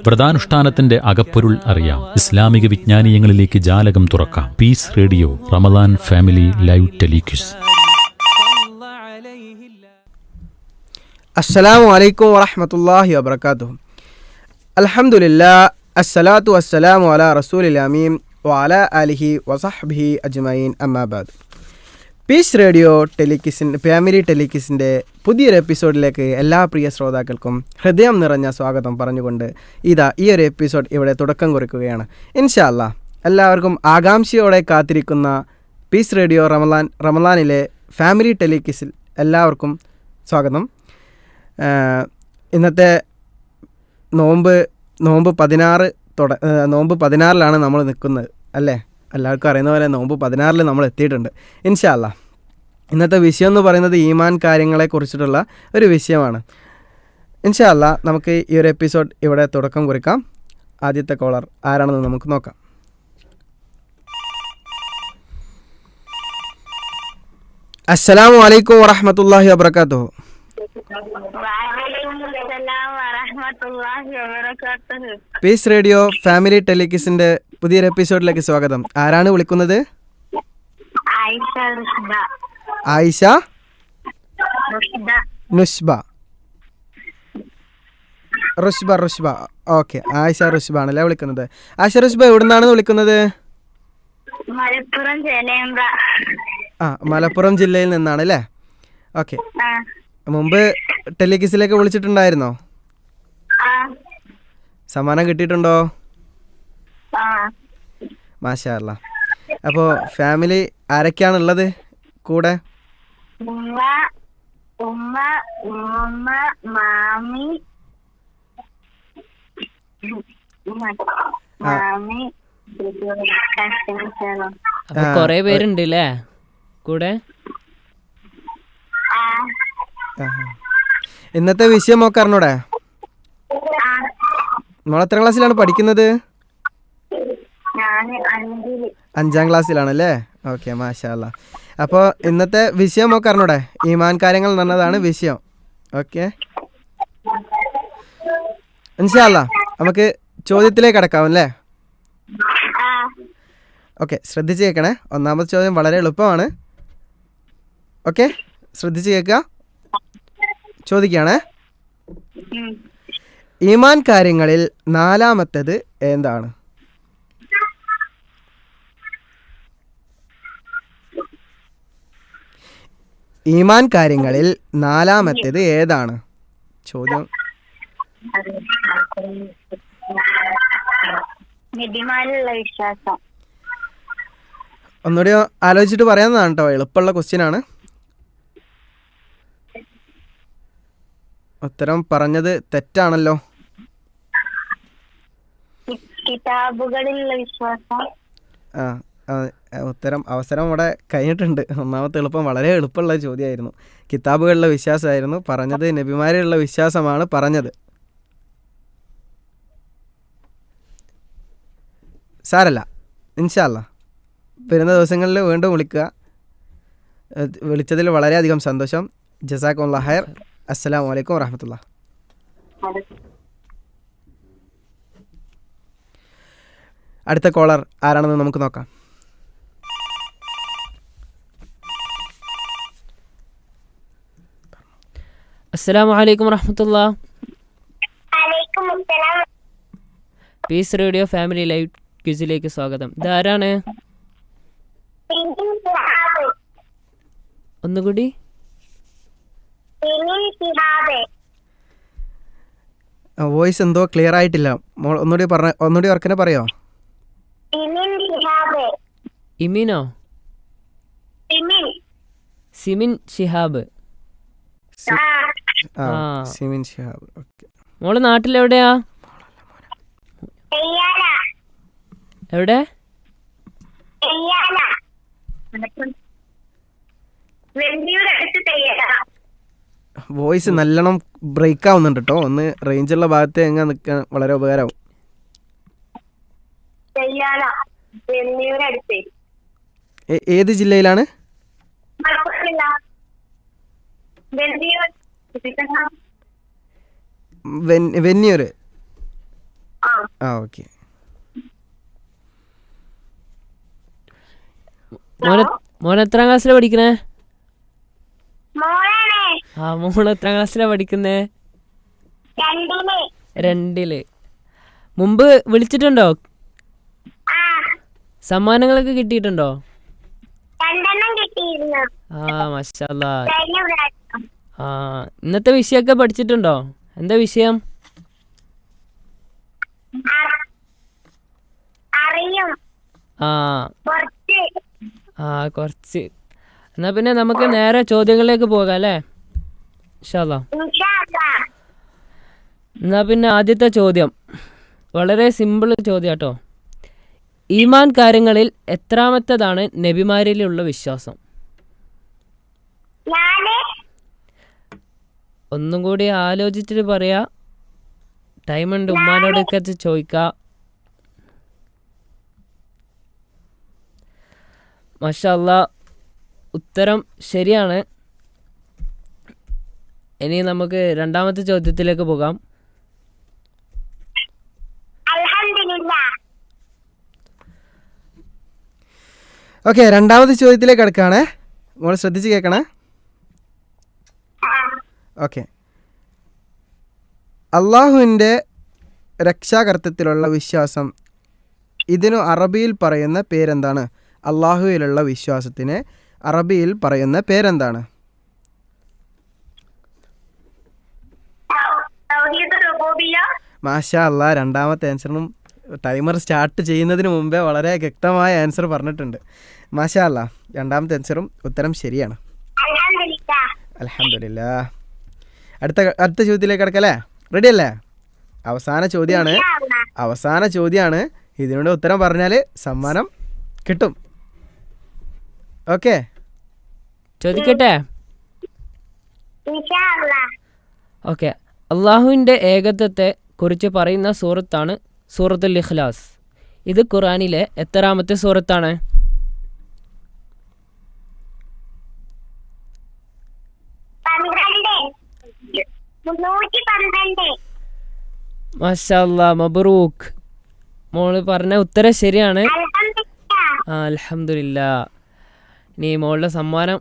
വ്രതാനുഷ്ഠാനത്തിന്റെ അകപ്പൊരുൾ അറിയാം. ഇസ്ലാമിക വിജ്ഞാനീയങ്ങളിലേക്ക് ജാലകം തുറക്കാം. Peace radio Ramadan family live telequiz. അസ്സലാമു അലൈക്കും വറഹ്മത്തുള്ളാഹി വബറകാതുഹു. അൽഹംദുലില്ലാഹ് അസ്സലാത്തു വസ്സലാമു അലാ റസൂലിൽ അമീൻ വഅലാ ആലിഹി വസഹ്ബിഹി അജ്മഈൻ അമ്മാ ബഅദ്. പീസ് റേഡിയോ ഫാമിലി ടെലിക്വിസിൻ്റെ പുതിയൊരു എപ്പിസോഡിലേക്ക് എല്ലാ പ്രിയ ശ്രോതാക്കൾക്കും ഹൃദയം നിറഞ്ഞ സ്വാഗതം പറഞ്ഞുകൊണ്ട് ഈ ഒരു എപ്പിസോഡ് ഇവിടെ തുടക്കം കുറിക്കുകയാണ്. ഇൻഷാ അല്ലാഹ് എല്ലാവർക്കും ആകാംക്ഷയോടെ കാത്തിരിക്കുന്ന പീസ് റേഡിയോ റമദാനിലെ ഫാമിലി ടെലിക്വിസിൽ എല്ലാവർക്കും സ്വാഗതം. ഇന്നത്തെ നോമ്പ് 16 നമ്മൾ നിൽക്കുന്നത് അല്ലേ? എല്ലാവർക്കും അറിയുന്ന പോലെ നോമ്പ് 16 നമ്മൾ എത്തിയിട്ടുണ്ട്. ഇൻഷാ അല്ലാഹ് ഇന്നത്തെ വിഷയം എന്ന് പറയുന്നത് ഈമാൻ കാര്യങ്ങളെ കുറിച്ചിട്ടുള്ള ഒരു വിഷയമാണ്. ഇൻഷാ അല്ലാഹ് നമുക്ക് ഈ ഒരു എപ്പിസോഡ് ഇവിടെ തുടക്കം കുറിക്കാം. ആദ്യത്തെ കോളർ ആരാണെന്ന് നമുക്ക് നോക്കാം. അസ്സലാമു അലൈക്കും വറഹ്മത്തുള്ളാഹി വബറകാതുഹു. പീസ് റേഡിയോ ഫാമിലി ടെലിക്വിസിന്റെ പുതിയൊരു എപ്പിസോഡിലേക്ക് സ്വാഗതം. ആരാണ് വിളിക്കുന്നത്? ആയിഷ റുഷ്ബ. ഓക്കെ, ആയിഷ റുഷ്ബ ആണല്ലേ വിളിക്കുന്നത്. ആയിഷ റുഷ്ബ എവിടുന്നാണ് വിളിക്കുന്നത്? മലപ്പുറം ജില്ലയിൽ നിന്നാണ് അല്ലേ? ഓക്കെ, മുമ്പ് ടെലിക്വിസിലേക്ക് വിളിച്ചിട്ടുണ്ടായിരുന്നോ? സമ്മാനം കിട്ടിയിട്ടുണ്ടോ? മാഷാ അല്ലാഹ്. അപ്പോൾ ഫാമിലി ആരൊക്കെയാണുള്ളത് കൂടെ? ഉമ്മ, മാമി, കൊറേ പേരുണ്ട് അല്ലേ കൂടെ? ഇന്നത്തെ വിഷയം ഒക്കെ അറിഞ്ഞൂടെ? നമ്മൾ എത്ര ക്ലാസ്സിലാണ് പഠിക്കുന്നത്? 5ാം ക്ലാസ്സിലാണല്ലേ? ഓക്കെ, മാഷാ അല്ലാഹ്. അപ്പോൾ ഇന്നത്തെ വിഷയം ഒക്കെ അറിഞ്ഞൂടെ? ഈമാൻ കാര്യങ്ങൾ എന്നതാണ് വിഷയം. ഓക്കെ, ഇൻഷാ അല്ലാഹ് നമുക്ക് ചോദ്യത്തിലേക്ക് കടക്കാം അല്ലേ? ഓക്കെ, ശ്രദ്ധിച്ച് കേൾക്കണേ. ഒന്നാമത്തെ ചോദ്യം വളരെ എളുപ്പമാണ്. ഓക്കെ, ശ്രദ്ധിച്ച് കേൾക്കുക. ചോദിക്കുകയാണേ, ഈമാൻ കാര്യങ്ങളിൽ 4-മത്തേത് എന്താണ്? ഈമാൻ കാര്യങ്ങളിൽ 4-മത്തേത് ഏതാണ്? ചോദ്യം വിശ്വാസം. ഒന്നുകൂടി ആലോചിച്ചിട്ട് പറയാവുന്നതാണ് കേട്ടോ, എളുപ്പമുള്ള ക്വസ്റ്റ്യൻ ആണ്. ഉത്തരം പറഞ്ഞത് തെറ്റാണല്ലോ. കിതാബുകളിലുള്ള വിശ്വാസം. അവസരം ഇവിടെ കഴിഞ്ഞിട്ടുണ്ട്. ഒന്നാമത്തെ എളുപ്പം വളരെ എളുപ്പമുള്ള ചോദ്യമായിരുന്നു. കിതാബുകളിലുള്ള വിശ്വാസമായിരുന്നു പറഞ്ഞത്. നബിമാരിലുള്ള വിശ്വാസമാണ് പറഞ്ഞത്. സാരല്ല, ഇൻഷാ അല്ലാഹ് വരുന്ന ദിവസങ്ങളിൽ വീണ്ടും വിളിക്കുക. വിളിച്ചതിൽ വളരെയധികം സന്തോഷം. ജസാക്കുമുല്ലാഹ് ഖൈർ. അസ്സലാമു അലൈക്കും വറഹ്മത്തുള്ളാഹി. അടുത്ത കോളർ ആരാണെന്ന് നമുക്ക് നോക്കാം. അസ്സലാമു അലൈക്കും വറഹ്മത്തുള്ളാഹി. പീസ് റേഡിയോ ഫാമിലി ലൈവ് ക്വിസിലേക്ക് സ്വാഗതം. ഇതാരാണ്? ഒന്നുകൂടി. വോയിസ് എന്തോ ക്ലിയർ ആയിട്ടില്ല. ഒന്നുകൂടി ഉറക്കനെ പറയോ? ഇമിനോ? സിമിൻ ഷിഹാബ്. സിമിൻ ഷിഹാബ്. ഓക്കെ, മോള് നാട്ടിലെവിടെയാ? എവിടെ? വോയിസ് നല്ലോണം ബ്രേക്ക് ആവുന്നുണ്ട് കേട്ടോ. ഒന്ന് റേഞ്ചുള്ള ഭാഗത്ത് എങ്ങനെ നിൽക്കാൻ വളരെ ഉപകാരമാവും. ഏത് ജില്ലയിലാണ്? വെന്നിയൂർ. ആ ഓക്കെ. മോൻ എത്രാം ക്ലാസ്സിലാണ് പഠിക്കണേ? മോളാണ് ആ, മോൾ എത്രാം ക്ലാസ്സിലാണ് പഠിക്കുന്നേ? 2 മുമ്പ് വിളിച്ചിട്ടുണ്ടോ? ആ സമ്മാനങ്ങളൊക്കെ കിട്ടിയിട്ടുണ്ടോ? 2 കിട്ടിയിരുന്നു ആ, മാഷാല്ലാ. കഴിഞ്ഞ പ്രാവശ്യം. ആ, ഇന്നത്തെ വിഷയമൊക്കെ പഠിച്ചിട്ടുണ്ടോ? എന്താ വിഷയം? അറിയും ആ കുറച്ച്. കുറച്ച്. എന്നാ പിന്നെ നമുക്ക് നേരെ ചോദ്യങ്ങളിലേക്ക് പോകാം അല്ലേ? ഇൻഷാല്ലാ. ഇൻഷാ അല്ലാഹ്. എന്നാ പിന്നെ ആദ്യത്തെ ചോദ്യം വളരെ സിമ്പിൾ ചോദ്യം കേട്ടോ. ഈമാൻ കാര്യങ്ങളിൽ എത്രാമത്തേതാണ് നബിമാരിലുള്ള വിശ്വാസം? ഞാന് ഒന്നും കൂടി ആലോചിച്ചിട്ട് പറയാ. ടൈമുണ്ട്, ഉമ്മാനോടൊക്കെ ചോദിക്കാം. മാഷാ അല്ലാ, ഉത്തരം ശരിയാണ്. ഇനി നമുക്ക് രണ്ടാമത്തെ ചോദ്യത്തിലേക്ക് പോകാം. അൽഹംദുലില്ലാഹ്. ഓക്കെ, രണ്ടാമത്തെ ചോദ്യത്തിലേക്ക് കിടക്കുകയാണേ. മോൾ ശ്രദ്ധിച്ച് കേൾക്കണേ. ഓക്കെ. അള്ളാഹുവിൻ്റെ രക്ഷാകർത്തത്തിലുള്ള വിശ്വാസം, ഇതിനു അറബിയിൽ പറയുന്ന പേരെന്താണ്? അള്ളാഹുവിലുള്ള വിശ്വാസത്തിന് അറബിയിൽ പറയുന്ന പേരെന്താണ്? തൗഹീദ് റുബൂബിയ്യ. മാഷാ അല്ലാ, രണ്ടാമത്തെ ആൻസറിനും ടൈമർ സ്റ്റാർട്ട് ചെയ്യുന്നതിന് മുമ്പേ വളരെ വ്യക്തമായ ആൻസർ പറഞ്ഞിട്ടുണ്ട്. മാഷാ അല്ലാ, രണ്ടാമത്തെ ആൻസറും ഉത്തരം ശരിയാണ്. അൽഹംദുലില്ലാഹ്. അൽഹംദുലില്ലാ. അടുത്ത ചോദ്യത്തിലേക്ക് കിടക്കല്ലേ? റെഡി അല്ലേ? അവസാന ചോദ്യമാണ്. ഇൻഷാ അല്ലാഹ്. അവസാന ചോദ്യമാണ്. ഇതിനോട് ഉത്തരം പറഞ്ഞാൽ സമ്മാനം കിട്ടും. ഓക്കെ, ചോദിക്കട്ടെ? ഇൻഷാ അല്ലാഹ്. ഓക്കെ. അള്ളാഹുവിൻ്റെ ഏകത്വത്തെ കുറിച്ച് പറയുന്ന സൂറത്താണ് സൂറത്തുൽ ഇഖ്ലാസ്. ഇത് ഖുർആനിലെ എത്രാമത്തെ സൂറത്താണ്? 312. മാഷാ അല്ലാ, മബ്റൂക്ക്. മോള് പറഞ്ഞ ഉത്തരം ശരിയാണ്. അൽഹംദുലില്ലാഹ്. അൽഹംദുലില്ലാ. ഇനി മോളുടെ സമ്മാനം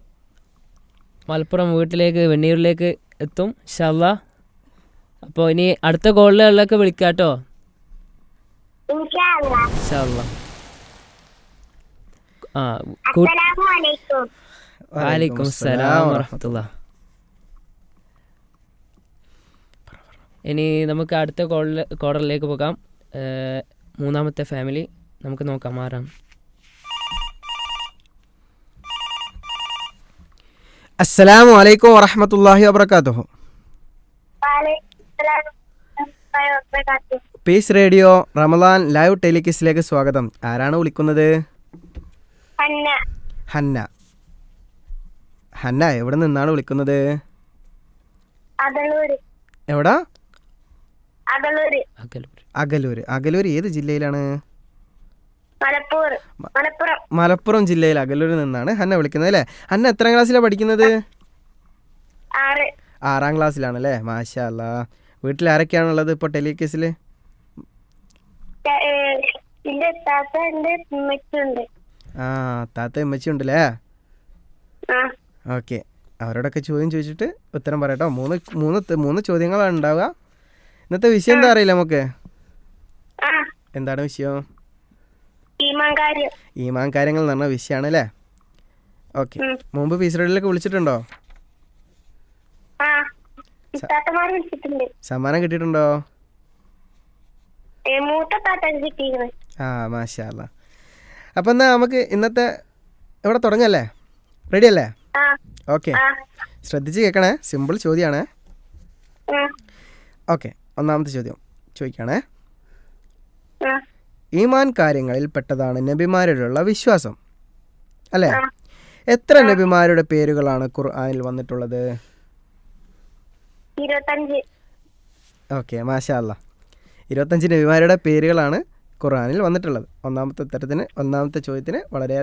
മലപ്പുറം വീട്ടിലേക്ക്, വെണ്ണീറിലേക്ക് എത്തും ഇൻഷാ അല്ലാ. അപ്പോൾ ഇനി അടുത്ത കോളിലൊക്കെ വിളിക്കാം കേട്ടോ. ഇൻഷാ അല്ലാഹ്. ഇൻഷാ അല്ലാ. അസ്സലാമു അലൈക്കും. വഅലൈക്കും സലാം വറഹ്മത്തുള്ളാഹി. ഇനി നമുക്ക് അടുത്ത കോളറിലേക്ക് പോകാം. മൂന്നാമത്തെ ഫാമിലി നമുക്ക് നോക്കാം ആരാണ്. അസ്സലാമു അലൈക്കും വറഹ്മത്തുള്ളാഹി വബറകാതുഹു. പീസ് റേഡിയോ റമദാൻ ലൈവ് ടെലികിസിലേക്ക് സ്വാഗതം. ആരാണ് വിളിക്കുന്നത്? ഹന്ന. ഹന്ന. ഹന്ന എവിടെ നിന്നാണ് വിളിക്കുന്നത്? അദളൂര്. എവിടാ? അദളൂര്. അകലൂർ. അകലൂർ ഏത് ജില്ലയിലാണ്? മലപ്പുറം. മലപ്പുറം ജില്ലയിൽ അകലൂരിൽ നിന്നാണ് ഹന്ന വിളിക്കുന്നത് അല്ലേ? ഹന്ന എത്രാം ക്ലാസ്സിലാണ് പഠിക്കുന്നത്? 6ാം ക്ലാസ്സിലാണല്ലേ? മാഷാ അല്ലാ. വീട്ടിൽ ആരൊക്കെയാണുള്ളത് ഇപ്പോൾ ടെലികിസിൽ? ആ, താത്ത അമ്മച്ചി ഉണ്ടല്ലേ? ഓക്കെ, അവരോടൊക്കെ ചോദ്യം ചോദിച്ചിട്ട് ഉത്തരം പറയട്ടോ. മൂന്ന് ചോദ്യങ്ങളാണ് ഉണ്ടാവുക. ഇന്നത്തെ വിഷയം എന്താ അറിയില്ല നമുക്ക്? എന്താണ് വിഷയം? ഈമാൻ കാര്യങ്ങൾ എന്ന് പറഞ്ഞ വിഷയമാണ് അല്ലേ? ഓക്കെ. മുമ്പ് പീസ് റേഡിയോയിലൊക്കെ വിളിച്ചിട്ടുണ്ടോ? സമ്മാനം കിട്ടിയിട്ടുണ്ടോ? ആ, മാഷാ അല്ലാ. അപ്പം എന്നാൽ നമുക്ക് ഇന്നത്തെ ഇവിടെ തുടങ്ങല്ലേ? റെഡി അല്ലേ? ഓക്കെ, ശ്രദ്ധിച്ച് കേൾക്കണേ. സിമ്പിൾ ചോദ്യമാണ്. ഓക്കെ, ഒന്നാമത്തെ ചോദ്യം ചോദിക്കണേ. ഈമാൻ കാര്യങ്ങളിൽ പെട്ടതാണ് നബിമാരോടുള്ള വിശ്വാസം അല്ലേ? എത്ര നബിമാരുടെ പേരുകളാണ് ഖുർആനിൽ വന്നിട്ടുള്ളത്? 25. ഓക്കെ, മാഷാ അല്ലാ. 25 നബിമാരുടെ പേരുകളാണ് ഖുർആനിൽ വന്നിട്ടുള്ളത്. ഒന്നാമത്തെ ചോദ്യത്തിന് വളരെ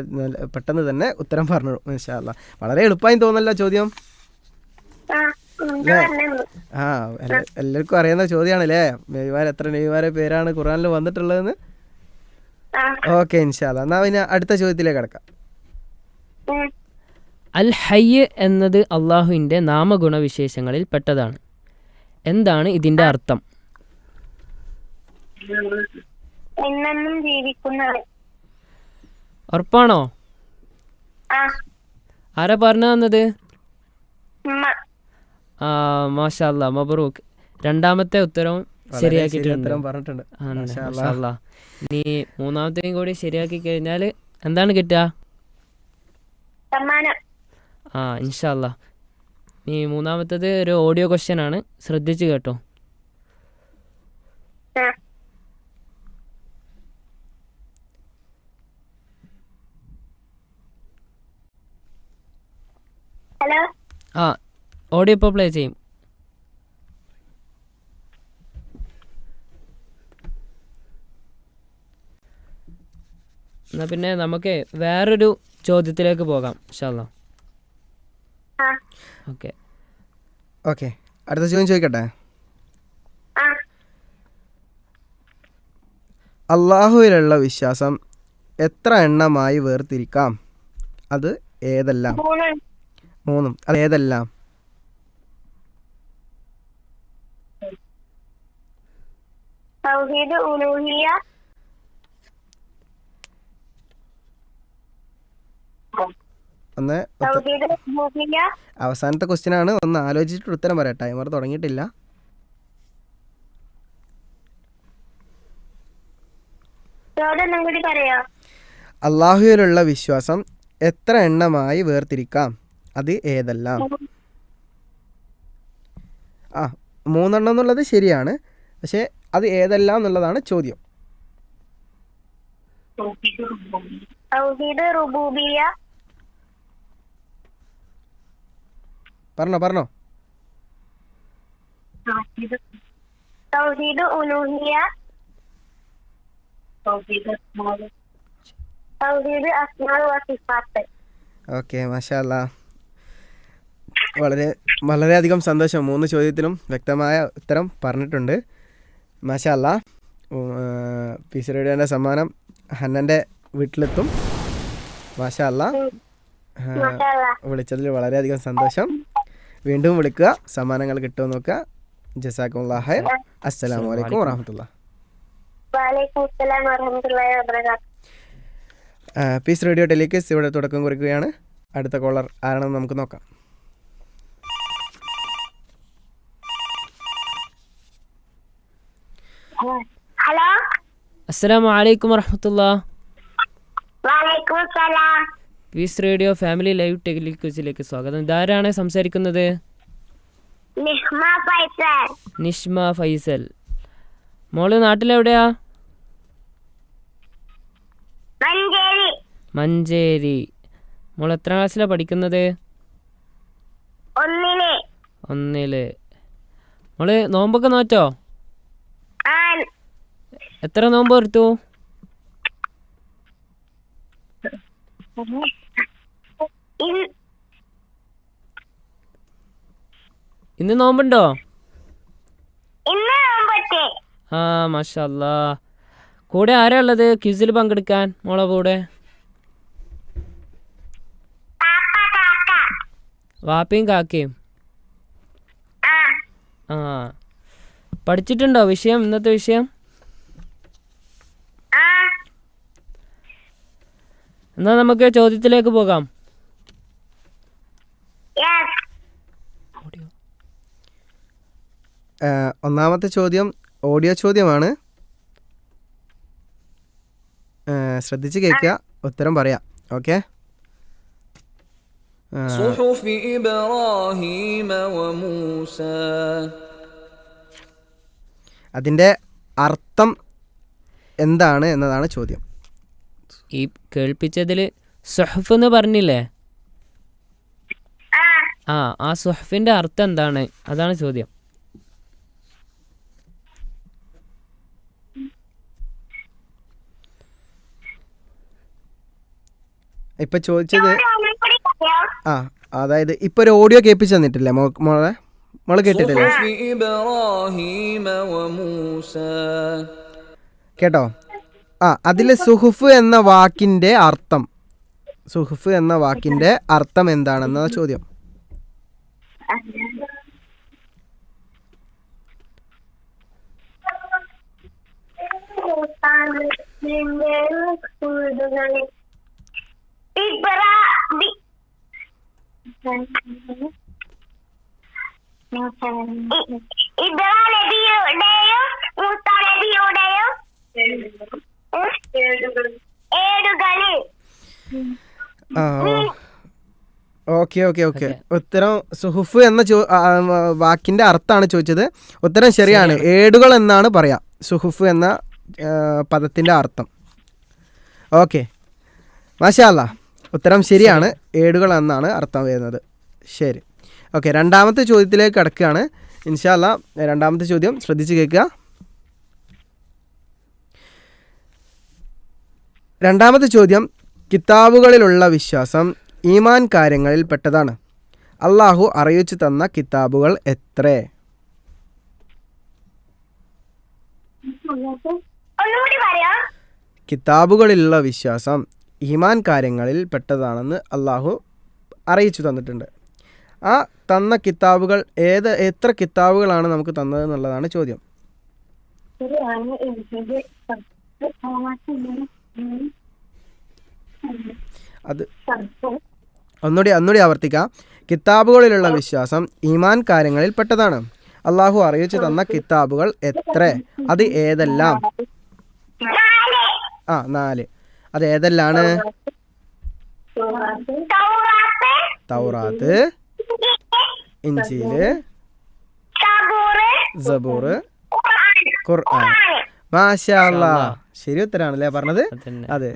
പെട്ടെന്ന് തന്നെ ഉത്തരം പറഞ്ഞു. മാഷാ അല്ലാ. വളരെ എളുപ്പമായി തോന്നല്ലോ ചോദ്യം? ആ എല്ലാവർക്കും അറിയുന്ന ചോദ്യമാണല്ലേ, നബിമാർ എത്ര നബിമാരെ പേരാണ് ഖുർആനിൽ വന്നിട്ടുള്ളതെന്ന്. ഓക്കെ ഇൻഷാല്ലാ. എന്നാ പിന്നെ അടുത്ത ചോദ്യത്തിലേക്ക് കിടക്കാം. അൽ ഹയ്യ് എന്നത് അള്ളാഹുവിൻ്റെ നാമഗുണവിശേഷങ്ങളിൽ പെട്ടതാണ്. എന്താണ് ഇതിൻ്റെ അർത്ഥം? എന്നെന്നും ജീവിക്കുന്നത്. ഉറപ്പാണോ? ആരാ പറഞ്ഞു തന്നത്? മാഷാ അല്ലാ, മബ്രൂക്ക്. രണ്ടാമത്തെ ഉത്തരവും ശരിയാക്കിയിട്ടുണ്ട്. പറഞ്ഞിട്ടുണ്ട്. മാഷാ അല്ലാ. ഇനി മൂന്നാമത്തെയും കൂടി ശരിയാക്കി കഴിഞ്ഞാൽ എന്താണ് കിട്ടുക? സമ്മാനം. ഇൻഷാ അല്ലാ. ഇനി മൂന്നാമത്തേത് ഒരു ഓഡിയോ ക്വസ്റ്റ്യൻ ആണ്, ശ്രദ്ധിച്ച് കേട്ടോ. ഹലോ. ഓഡിയോ ഇപ്പോൾ പ്ലേ ചെയ്യും. എന്നാൽ പിന്നെ നമുക്ക് വേറൊരു ചോദ്യത്തിലേക്ക് പോകാം ഇൻഷാ അല്ലാ. ഓക്കെ ഓക്കെ, അടുത്ത ചോദ്യം ചോദിക്കട്ടെ. അള്ളാഹുവിലുള്ള വിശ്വാസം എത്ര എണ്ണമായി വേർതിരിക്കാം? അത് ഏതെല്ലാം? മൂന്നും. അത് ഏതെല്ലാം? തൗഹീദ്, ഉലൂഹിയ്യ, ഒന്ന് തൗഹീദ്, റുബൂബിയ്യ. അവസാനത്തെ ക്വസ്റ്റ്യൻ ആണ്, ഒന്ന് ആലോചിച്ചിട്ട് ഉത്തരം പറയാം. ടൈമർ തുടങ്ങിയിട്ടില്ല. ചോദ്യം കൂടി പറയാ. അള്ളാഹുവിലുള്ള വിശ്വാസം എത്ര എണ്ണമായി വേർതിരിക്കാം? അത് ഏതെല്ലാം? മൂന്നെണ്ണം എന്നുള്ളത് ശരിയാണ്, പക്ഷെ അത് ഏതെല്ലാം എന്നുള്ളതാണ് ചോദ്യം. തൗഹീദ്, റുബൂബിയ്യ. പറഞ്ഞോ. തൗഹീദ്, ഉലൂഹിയ്യ, തൗഹീദ് അസ്മാ വ സിഫാത്ത്. ഓക്കെ, മാഷാ അല്ലാ. വളരെയധികം സന്തോഷം. 3 ചോദ്യത്തിലും വ്യക്തമായ ഉത്തരം പറഞ്ഞിട്ടുണ്ട്. മാഷാ അല്ലാ. പീസ് റേഡിയോൻ്റെ സമ്മാനം ഹന്നൻ്റെ വീട്ടിലെത്തും. മാഷാ അല്ലാ. വിളിച്ചതിൽ വളരെയധികം സന്തോഷം. വീണ്ടും വിളിക്കുക, സമ്മാനങ്ങൾ കിട്ടുമോ നോക്കുക. ജസാക്കുമുല്ലാഹ് ഖൈർ. അസ്സലാമു അലൈക്കും വറഹ്മത്തുള്ളാഹി. വഅലൈക്കും അസ്സലാം വറഹ്മത്തുള്ളാഹി വബറകാതുഹു. പീസ് റേഡിയോ ടെലിക്കേസ് ഇവിടെ തുടക്കം കുറിക്കുകയാണ്. അടുത്ത കോളർ ആരാണെന്ന് നമുക്ക് നോക്കാം. ഹലോ. അസ്സലാമു അലൈക്കും വറഹ്മത്തുള്ളാഹി. വഅലൈക്കും അസ്സലാം. പീസ് റേഡിയോ ഫാമിലി ലൈവ് ടെലിക്വിസിലേക്ക് സ്വാഗതം. ഇതാരാണ് സംസാരിക്കുന്നത്? നിഷ്മ ഫൈസൽ. നിഷ്മ ഫൈസൽ. മോള് നാട്ടിലെവിടെയാ? മഞ്ചേരി. മഞ്ചേരി. മോൾ എത്ര ക്ലാസ്സിലാണ് പഠിക്കുന്നത്? 1. മോള് നോമ്പൊക്കെ നോറ്റോ? എത്ര നോമ്പ് എടുത്തു? ഇന്ന് നോമ്പുണ്ടോ? മാഷാ അല്ലാ. കൂടെ ആരാ ഉള്ളത് ക്വിസിൽ പങ്കെടുക്കാൻ മോളെ കൂടെ? വാപ്പയും കാക്കയും. പഠിച്ചിട്ടുണ്ടോ വിഷയം, ഇന്നത്തെ വിഷയം? എന്നാ നമുക്ക് ചോദ്യത്തിലേക്ക് പോകാം. ഒന്നാമത്തെ ചോദ്യം ഓഡിയോ ചോദ്യമാണ്. ശ്രദ്ധിച്ച് കേൾക്കുക, ഉത്തരം പറയാം. ഓക്കെ. അതിൻ്റെ അർത്ഥം എന്താണ് എന്നതാണ് ചോദ്യം. ഈ കേൾപ്പിച്ചതിൽ സുഹഫ് എന്ന് പറഞ്ഞില്ലേ? ആ സുഹഫിൻ്റെ അർത്ഥം എന്താണ്? അതാണ് ചോദ്യം. ഇപ്പം ചോദിച്ചത് അതായത് ഇപ്പോൾ ഒരു ഓഡിയോ കേൾപ്പിച്ച് തന്നിട്ടില്ലേ മോളെ? മോള് കേട്ടിട്ടില്ലേ? صحف إبراهيم وموسى. കേട്ടോ? അതിൽ സുഹുഫ് എന്ന വാക്കിൻ്റെ അർത്ഥം, സുഹുഫ് എന്ന വാക്കിൻ്റെ അർത്ഥം എന്താണെന്ന ചോദ്യം. Okay okay okay. ഉത്തരം സുഹുഫ് എന്ന വാക്കിൻ്റെ അർത്ഥമാണ് ചോദിച്ചത്. ഉത്തരം ശരിയാണ്. ഏടുകൾ എന്നാണ് പറയാം സുഹുഫ് എന്ന പദത്തിൻ്റെ അർത്ഥം. ഓക്കെ, മാഷാ അല്ലാ, ഉത്തരം ശരിയാണ്. ഏടുകൾ എന്നാണ് അർത്ഥം വരുന്നത്. ശരി, ഓക്കെ. രണ്ടാമത്തെ ചോദ്യത്തിലേക്ക് കടക്കുകയാണ് ഇൻഷാ അല്ലാ. രണ്ടാമത്തെ ചോദ്യം ശ്രദ്ധിച്ച് കേൾക്കുക. രണ്ടാമത്തെ ചോദ്യം, കിതാബുകളിലുള്ള വിശ്വാസം ഈമാൻ കാര്യങ്ങളിൽ പെട്ടതാണ്. അള്ളാഹു അറിയിച്ചു തന്ന കിതാബുകൾ എത്ര? കിതാബുകളിലുള്ള വിശ്വാസം ഈമാൻ കാര്യങ്ങളിൽ പെട്ടതാണെന്ന് അള്ളാഹു അറിയിച്ചു തന്നിട്ടുണ്ട്. ആ തന്ന കിതാബുകൾ എത്ര കിതാബുകളാണ് നമുക്ക് തന്നത് എന്നുള്ളതാണ് ചോദ്യം. അത് ഒന്നുകൂടി ആവർത്തിക്കാം. കിതാബുകളിലുള്ള വിശ്വാസം ഈമാൻ കാര്യങ്ങളിൽ പെട്ടതാണ്. അള്ളാഹു അറിയിച്ചു തന്ന കിതാബുകൾ എത്ര? അത് ഏതെല്ലാം? 4. അത് ഏതെല്ലാണ്? തൗറാത്ത്, ഇഞ്ചീല്, സബൂർ, ഖുർആൻ. മാഷാ അല്ലാഹ്, ശരി ഉത്തരാണല്ലേ പറഞ്ഞത്? അതെ.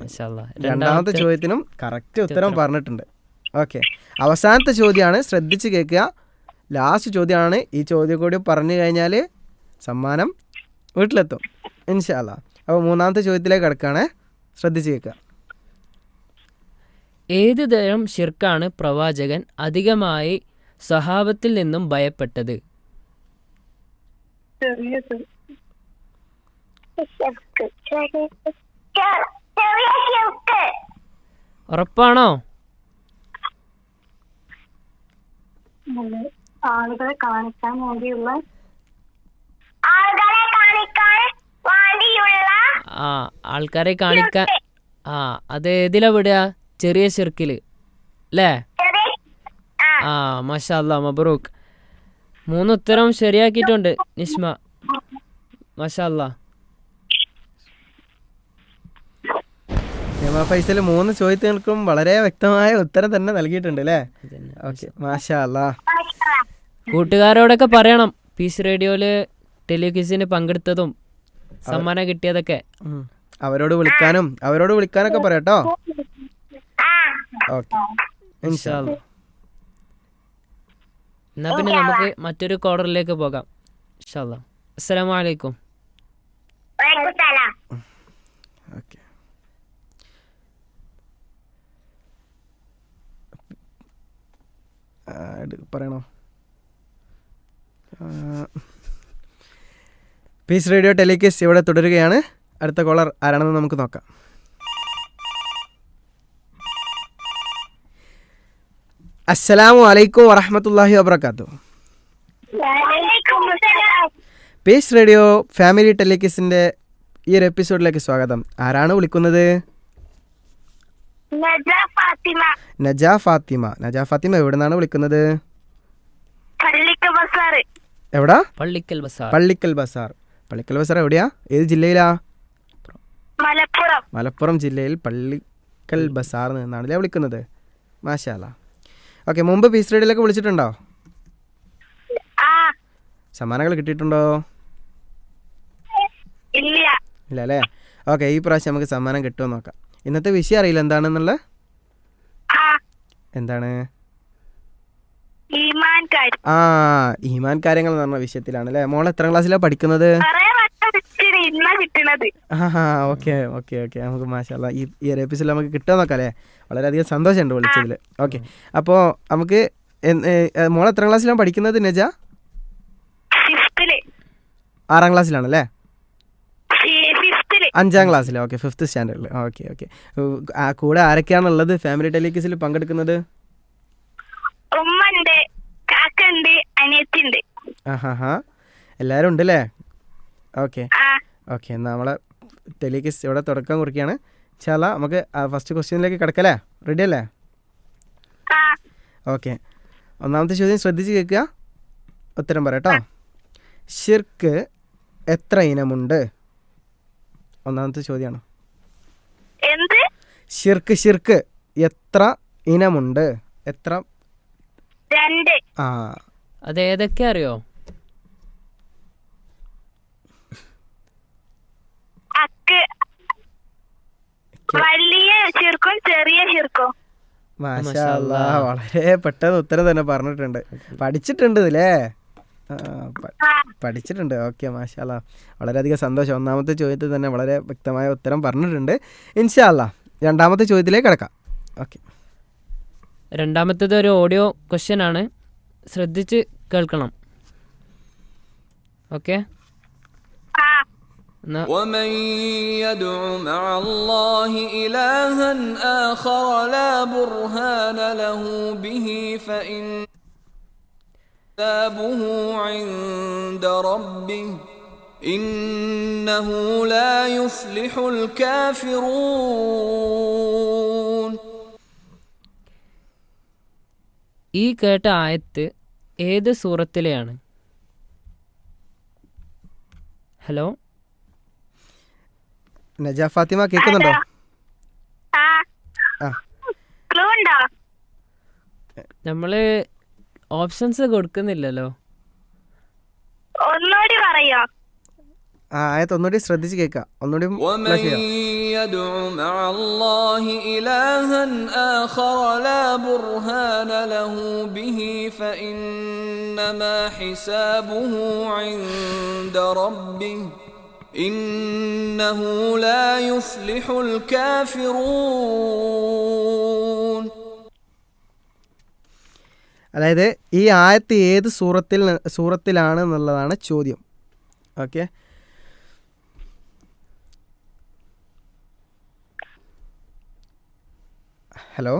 രണ്ടാമത്തെ ചോദ്യത്തിനും കറക്റ്റ് ഉത്തരം പറഞ്ഞിട്ടുണ്ട്. ഓക്കെ, അവസാനത്തെ ചോദ്യമാണ്, ശ്രദ്ധിച്ച് കേൾക്കുക. ലാസ്റ്റ് ചോദ്യമാണ്. ഈ ചോദ്യം കൂടി പറഞ്ഞു കഴിഞ്ഞാൽ സമ്മാനം വീട്ടിലെത്തും ഇൻഷാ അല്ലാഹ്. അപ്പോൾ മൂന്നാമത്തെ ചോദ്യത്തിലേക്ക് കിടക്കുകയാണ്, ശ്രദ്ധിച്ച് കേൾക്കുക. ഏത് തരം ശിർക്കാണ് പ്രവാചകൻ അധികമായി സ്വഹാബത്തിൽ നിന്നും ഭയപ്പെട്ടത്? ഉറപ്പാണോ? ആളുകളെ കാണിക്കാൻ വേണ്ടിയുള്ള ആൾക്കാരെ കാണിക്കാൻ. അത് ഏതിലാ വിടുക? ചെറിയ ശിർക്കില് അല്ലേ? മാഷാ അല്ലാഹ്, മബ്രൂക്ക്. 3 ഉത്തരം ശരിയാക്കിയിട്ടുണ്ട് നിഷ്മ. മാഷാ അല്ലാഹ്. ഫൈസൽ 3 ചോദ്യങ്ങൾക്കും വളരെ വ്യക്തമായ ഉത്തരം തന്നെ നൽകിയിട്ടുണ്ട് അല്ലേ? ഓക്കെ, മാഷാ അല്ലാഹ്. കൂട്ടുകാരോടൊക്കെ പറയണം പീസ് റേഡിയോയില് ടെലിക്വിസിന് പങ്കെടുത്തതും സമ്മാനം കിട്ടിയതൊക്കെ. അവരോട് വിളിക്കാനൊക്കെ പറയാട്ടോ. ഓക്കെ, ഇൻഷാ അല്ലാഹ്. എന്നാ പിന്നെ നമുക്ക് മറ്റൊരു കോർണറിലേക്ക് പോകാം ഇൻഷാ അല്ലാഹ്. അസ്സലാമു അലൈക്കും. ഓക്കെ, പറയണോ? പീസ് റേഡിയോ ടെലിക്വിസ് ഇവിടെ തുടരുകയാണ്. അടുത്ത കോളർ ആരാണെന്ന് നമുക്ക് നോക്കാം. അസ്സലാമു അലൈക്കും വറഹ്മത്തുള്ളാഹി വബറകാതുഹു. പീസ് റേഡിയോ ഫാമിലി ടെലിക്വിസിൻ്റെ ഈ ഒരു എപ്പിസോഡിലേക്ക് സ്വാഗതം. ആരാണ് വിളിക്കുന്നത്? നജാ ഫാത്തിമ എവിടെ നിന്നാണ് വിളിക്കുന്നത്? എവിടാ? പള്ളിക്കൽ ബസാർ. പള്ളിക്കൽ ബസാർ എവിടെയാ? ഏത് ജില്ലയിലാ? മലപ്പുറം. മലപ്പുറം ജില്ലയിൽ പള്ളിക്കൽ ബസാറിൽ നിന്നാണല്ലേ വിളിക്കുന്നത്? മാഷാ അല്ലാഹ്. ഓക്കെ, മുമ്പ് പീസ് റേഡിയോയിലേക്ക് വിളിച്ചിട്ടുണ്ടോ? സമ്മാനങ്ങൾ കിട്ടിയിട്ടുണ്ടോ? ഇല്ല അല്ലേ? ഓക്കെ, ഈ പ്രാവശ്യം നമുക്ക് സമ്മാനം കിട്ടുമോ നോക്കാം. ഇന്നത്തെ വിഷയം അറിയില്ല എന്താണെന്നുള്ള? എന്താണ്? ഈമാൻ കാര്യങ്ങൾ എന്ന് പറഞ്ഞ വിഷയത്തിലാണ് അല്ലേ? മോൾ എത്ര ക്ലാസ്സിലാണ് പഠിക്കുന്നത്? ഓക്കെ, നമുക്ക് മാഷാ അല്ലാഹ് ഈ ഒരു എപ്പിസോഡിൽ നമുക്ക് കിട്ടുമോ നോക്കാം അല്ലേ? വളരെയധികം സന്തോഷമുണ്ട് വിളിച്ചതിൽ. ഓക്കെ, അപ്പോൾ നമുക്ക് മോൾ എത്ര ക്ലാസ്സിലാണ് പഠിക്കുന്നത് നജ? 6ാം ക്ലാസ്സിലാണല്ലേ? ഫിഫ്തില്. 5ാം ക്ലാസ്സിൽ. ഓക്കെ, 5th സ്റ്റാൻഡേർഡിൽ. Okay okay. കൂടെ ആരൊക്കെയാണുള്ളത് ഫാമിലി ടെലിക്വിസിൽ പങ്കെടുക്കുന്നത്? ഉമ്മ ഉണ്ട്, കാക്ക ഉണ്ട്, അനിയത്തി ഉണ്ട്. ഹാ എല്ലാവരും ഉണ്ടല്ലേ? ഓക്കെ ആ ഓക്കെ. എന്നാൽ നമ്മളെ ടെലിക്വിസ് ഇവിടെ തുടക്കം കുറിക്കുകയാണ്. ഇൻഷാ അല്ലാ നമുക്ക് ഫസ്റ്റ് ക്വസ്റ്റ്യനിലേക്ക് കിടക്കല്ലേ? റെഡി അല്ലേ? ആ ഓക്കെ. ഒന്നാമത്തെ ചോദ്യം ശ്രദ്ധിച്ച് കേൾക്കുക, ഉത്തരം പറയട്ടോ. ഷിർക്ക് എത്ര ഇനമുണ്ട്? ഒന്നാമത്തെ ചോദ്യമാണ്. എന്ത്? ഷിർക്ക് എത്ര ഇനമുണ്ട്? എത്ര? 2. ആ അത് ഏതൊക്കെ അറിയോ? അക്ക് വലിയ ശിർക്കും ചെറിയ ശിർക്കും. മാഷാ അല്ലാ, വളരെ പെട്ടെന്ന് ഉത്തരം തന്നെ പറഞ്ഞിട്ടുണ്ട്. പഠിച്ചിട്ടുണ്ട് ഇല്ലേ? പഠിച്ചിട്ടുണ്ട്. ഓക്കെ, മാഷാ അല്ലാ, വളരെയധികം സന്തോഷം. ഒന്നാമത്തെ ചോദ്യത്തിൽ തന്നെ വളരെ വ്യക്തമായ ഉത്തരം പറഞ്ഞിട്ടുണ്ട്. ഇൻഷാ അല്ലാ രണ്ടാമത്തെ ചോദ്യത്തിലേക്ക് കിടക്കാം. ഓക്കെ. രണ്ടാമത്തേത് ഒരു ഓഡിയോ ക്വസ്റ്റ്യൻ ആണ്, ശ്രദ്ധിച്ച് കേൾക്കണം. ഓക്കെ. ومن يدع مع الله إلها آخر لا برهان له به فإن حسابه عند ربه إنه لا يفلح الكافرون. ഈ കേട്ട ആയത്ത് ഏത് സൂറത്തിലെയാണ്? ഹലോ നജ ഫാത്തിമ കേൾക്കുന്നുണ്ടോ? ആ ആ ക്ലൂ ഉണ്ടോ? നമ്മൾ ഓപ്ഷൻസ് കൊടുക്കുന്നില്ലല്ലോ. ഒന്നുകൂടി പറയോ? ആയത്ത് ഒന്നുകൂടി ശ്രദ്ധിച്ച് കേൾക്കുക, ഒന്നുകൂടി ومن يدع مع الله إلها آخر لا برهان له به فإنما حسابه عند ربه إنه لا يفلح الكافرون. അതായത് ഈ ആയത്ത് ഏത് സൂറത്തിലാണ് എന്നുള്ളതാണ് ചോദ്യം. ഓക്കെ. ഹലോ,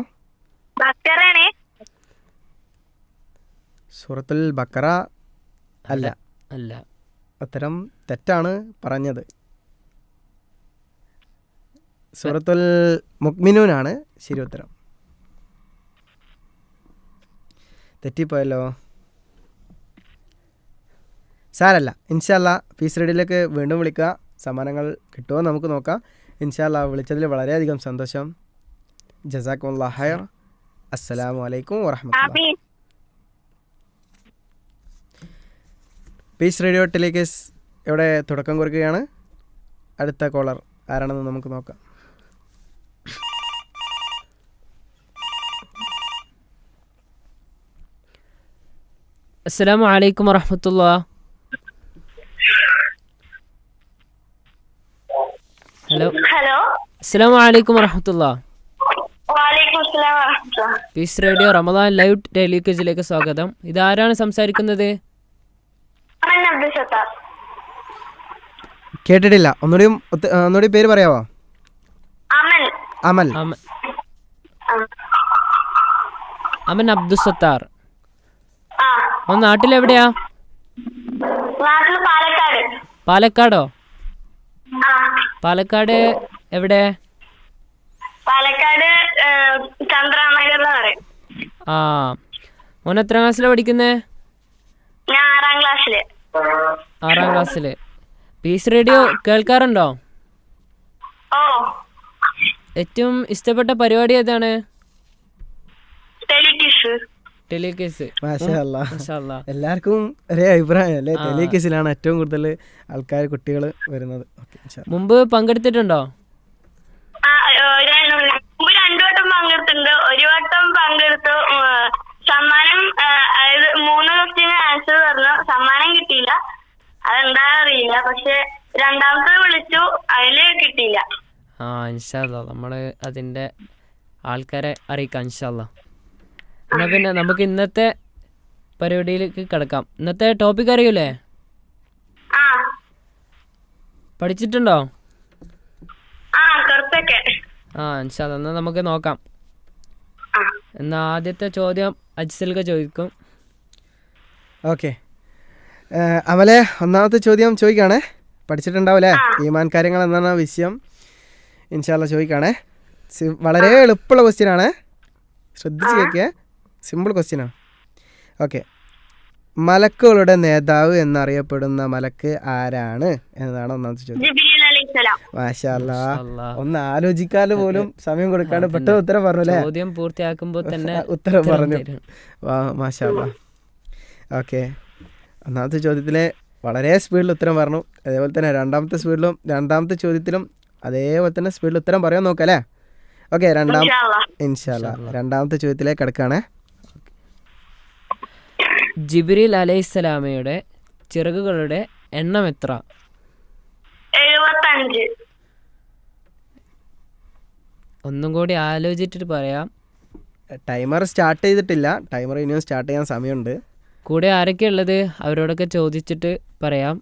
ബക്കറാണ്. സൂറത്തുൽ ബക്കറ അല്ല, അല്ല. ഉത്തരം തെറ്റാണ് പറഞ്ഞത്. സൂറത്തുൽ മുഅ്മിനൂനാണ് ശരി ഉത്തരം. തെറ്റിപ്പോയല്ലോ. സാരല്ല, ഇൻഷാ അല്ലാ പീസ് റേഡിയോയിലേക്ക് വീണ്ടും വിളിക്കുക. സമ്മാനങ്ങൾ കിട്ടുമോ നമുക്ക് നോക്കാം. ഇൻഷാ അല്ലാ വിളിച്ചതിൽ വളരെയധികം സന്തോഷം. ജസാക്കുമുല്ലാഹ് ഖൈർ. അസ്സലാമു അലൈക്കും വറഹ്മത്തുള്ളാഹി. ആമീൻ. പീസ് റേഡിയോ ടെലിക്വിസ് ഇവിടെ തുടക്കം കുറിക്കുകയാണ്. അടുത്ത കോളർ ആരാണെന്ന് നമുക്ക് നോക്കാം. അസ്സലാമു അലൈക്കും വറഹ്മത്തുള്ളാഹി. Hello hello. അസ്സലാമു അലൈക്കും വറഹ്മത്തുള്ളാഹി. വലൈക്കും അസ്സലാം വറഹ്മത്തുള്ളാഹി. പീസ് റേഡിയോ റമദാൻ ലൈവ് ടെലിക്വിസിലേക്ക് സ്വാഗതം. ഇതാരാണ് സംസാരിക്കുന്നത്? അമൻ അബ്ദുൽ സത്താർ. കേട്ടിട്ടില്ല, ഒന്നുകൂടി പേര് പറയാവോ? അമൻ. അമൽ. അമൻ അബ്ദുസത്താർ. ആ നാട്ടിലെവിടെയാ? നാട്ടിൽ പാലക്കാട്. പാലക്കാടോ? ആ പാലക്കാട് എവിടെ? പാലക്കാട് ചന്ദ്രനഗറിൽ പറയും. ആ, മോൻ എത്രാം ക്ലാസ്സിലാണ് പഠിക്കുന്നത്? ഞാൻ 6ാം ക്ലാസ്സില്. 6ാം ക്ലാസ്സില്. പീസ് റേഡിയോ കേൾക്കാറുണ്ടോ? ഓ. ഏറ്റവും ഇഷ്ടപ്പെട്ട പരിപാടി ഏതാണ്? ടെലിക്വിസ്. ടെലിക്വിസ്. മാഷാ അല്ലാ. മാഷാ അല്ലാ. എല്ലാവർക്കും ഒരേ അഭിപ്രായം അല്ലേ? ടെലിക്വിസിലാണ് ഏറ്റവും കൂടുതൽ ആൾക്കാർ കുട്ടികൾ വരുന്നത്. ഓക്കെ, ഇൻഷാ അല്ലാ. മുമ്പ് പങ്കെടുത്തിട്ടുണ്ടോ? മുമ്പ് 2 വട്ടം പങ്കെടുത്തിട്ടുണ്ട്. ഒരു വട്ടം പങ്കെടുത്തു. സമ്മാനം അതായത് 3 ക്വസ്റ്റ്യന് ആൻസർ പറഞ്ഞു. സമ്മാനം കിട്ടിയില്ല, അതെന്താ അറിയില്ല. പക്ഷെ രണ്ടാമത്തെ വിളിച്ചു, അതില് കിട്ടിയില്ല. ആ, ഇൻഷാ അല്ലാ നമ്മൾ അതിൻ്റെ ആൾക്കാരെ അറിയിക്കാം ഇൻഷാ അല്ലാ. എന്നാൽ പിന്നെ നമുക്ക് ഇന്നത്തെ പരിപാടിയിലേക്ക് കിടക്കാം. ഇന്നത്തെ ടോപ്പിക് അറിയൂലേ? ആ പഠിച്ചിട്ടുണ്ടോ? ആ കുറച്ചൊക്കെ. ആ ഇൻഷാ അല്ലാ, എന്നാൽ നമുക്ക് നോക്കാം. ആ എന്നാൽ ആദ്യത്തെ ചോദ്യം അജ്സൽക്ക് ചോദിക്കും. ഓക്കെ, അമലെ ഒന്നാമത്തെ ചോദ്യം ചോദിക്കുകയാണേ. പഠിച്ചിട്ടുണ്ടാവില്ലേ ഈമാൻ കാര്യങ്ങൾ എന്നാണ് വിഷയം. ഇൻഷാല്ല ചോദിക്കുകയാണേ. വളരെ എളുപ്പമുള്ള ക്വസ്റ്റ്യനാണ്, ശ്രദ്ധിച്ച് കേൾക്കുക. സിമ്പിൾ ക്വസ്റ്റ്യനാണ്. ഓക്കെ, മലക്കുകളുടെ നേതാവ് എന്നറിയപ്പെടുന്ന മലക്ക് ആരാണ് എന്നതാണ് ഒന്നാമത്തെ ചോദ്യം. ജിബ്രീൽ അലൈഹിസ്സലാം. മാഷാ അല്ലാ, അല്ലാ. ഒന്ന് ആലോചിക്കാതെ പോലും സമയം കൊടുക്കാണ്ട് പെട്ടെന്ന് ഉത്തരം പറഞ്ഞു അല്ലേ? ചോദ്യം പൂർത്തിയാക്കുമ്പോൾ തന്നെ ഉത്തരം പറഞ്ഞു. തരും. വാ മാഷാ അല്ലാ. ഓക്കെ, ഒന്നാമത്തെ ചോദ്യത്തിലെ വളരെ സ്പീഡിൽ ഉത്തരം പറഞ്ഞു. അതേപോലെ തന്നെ രണ്ടാമത്തെ ചോദ്യത്തിലും അതേപോലെ തന്നെ സ്പീഡിൽ ഉത്തരം പറയാൻ നോക്കാം അല്ലേ? ഓക്കെ, ഇൻഷാ അല്ലാ. ഇൻഷാല്ലാ രണ്ടാമത്തെ ചോദ്യത്തിലേക്ക് കിടക്കുകയാണേ. ജിബ്രീൽ അലൈഹിസ്സലാമയുടെ ചിറകുകളുടെ എണ്ണം എത്ര? 75. ഒന്നും കൂടി ആലോചിച്ചിട്ട് പറയാം. ടൈമർ സ്റ്റാർട്ട് ചെയ്തിട്ടില്ല, ടൈമർ ഇനിയും സ്റ്റാർട്ട് ചെയ്യാൻ സമയമുണ്ട്. കൂടെ ആരൊക്കെയുള്ളത് അവരോടൊക്കെ ചോദിച്ചിട്ട് പറയാം.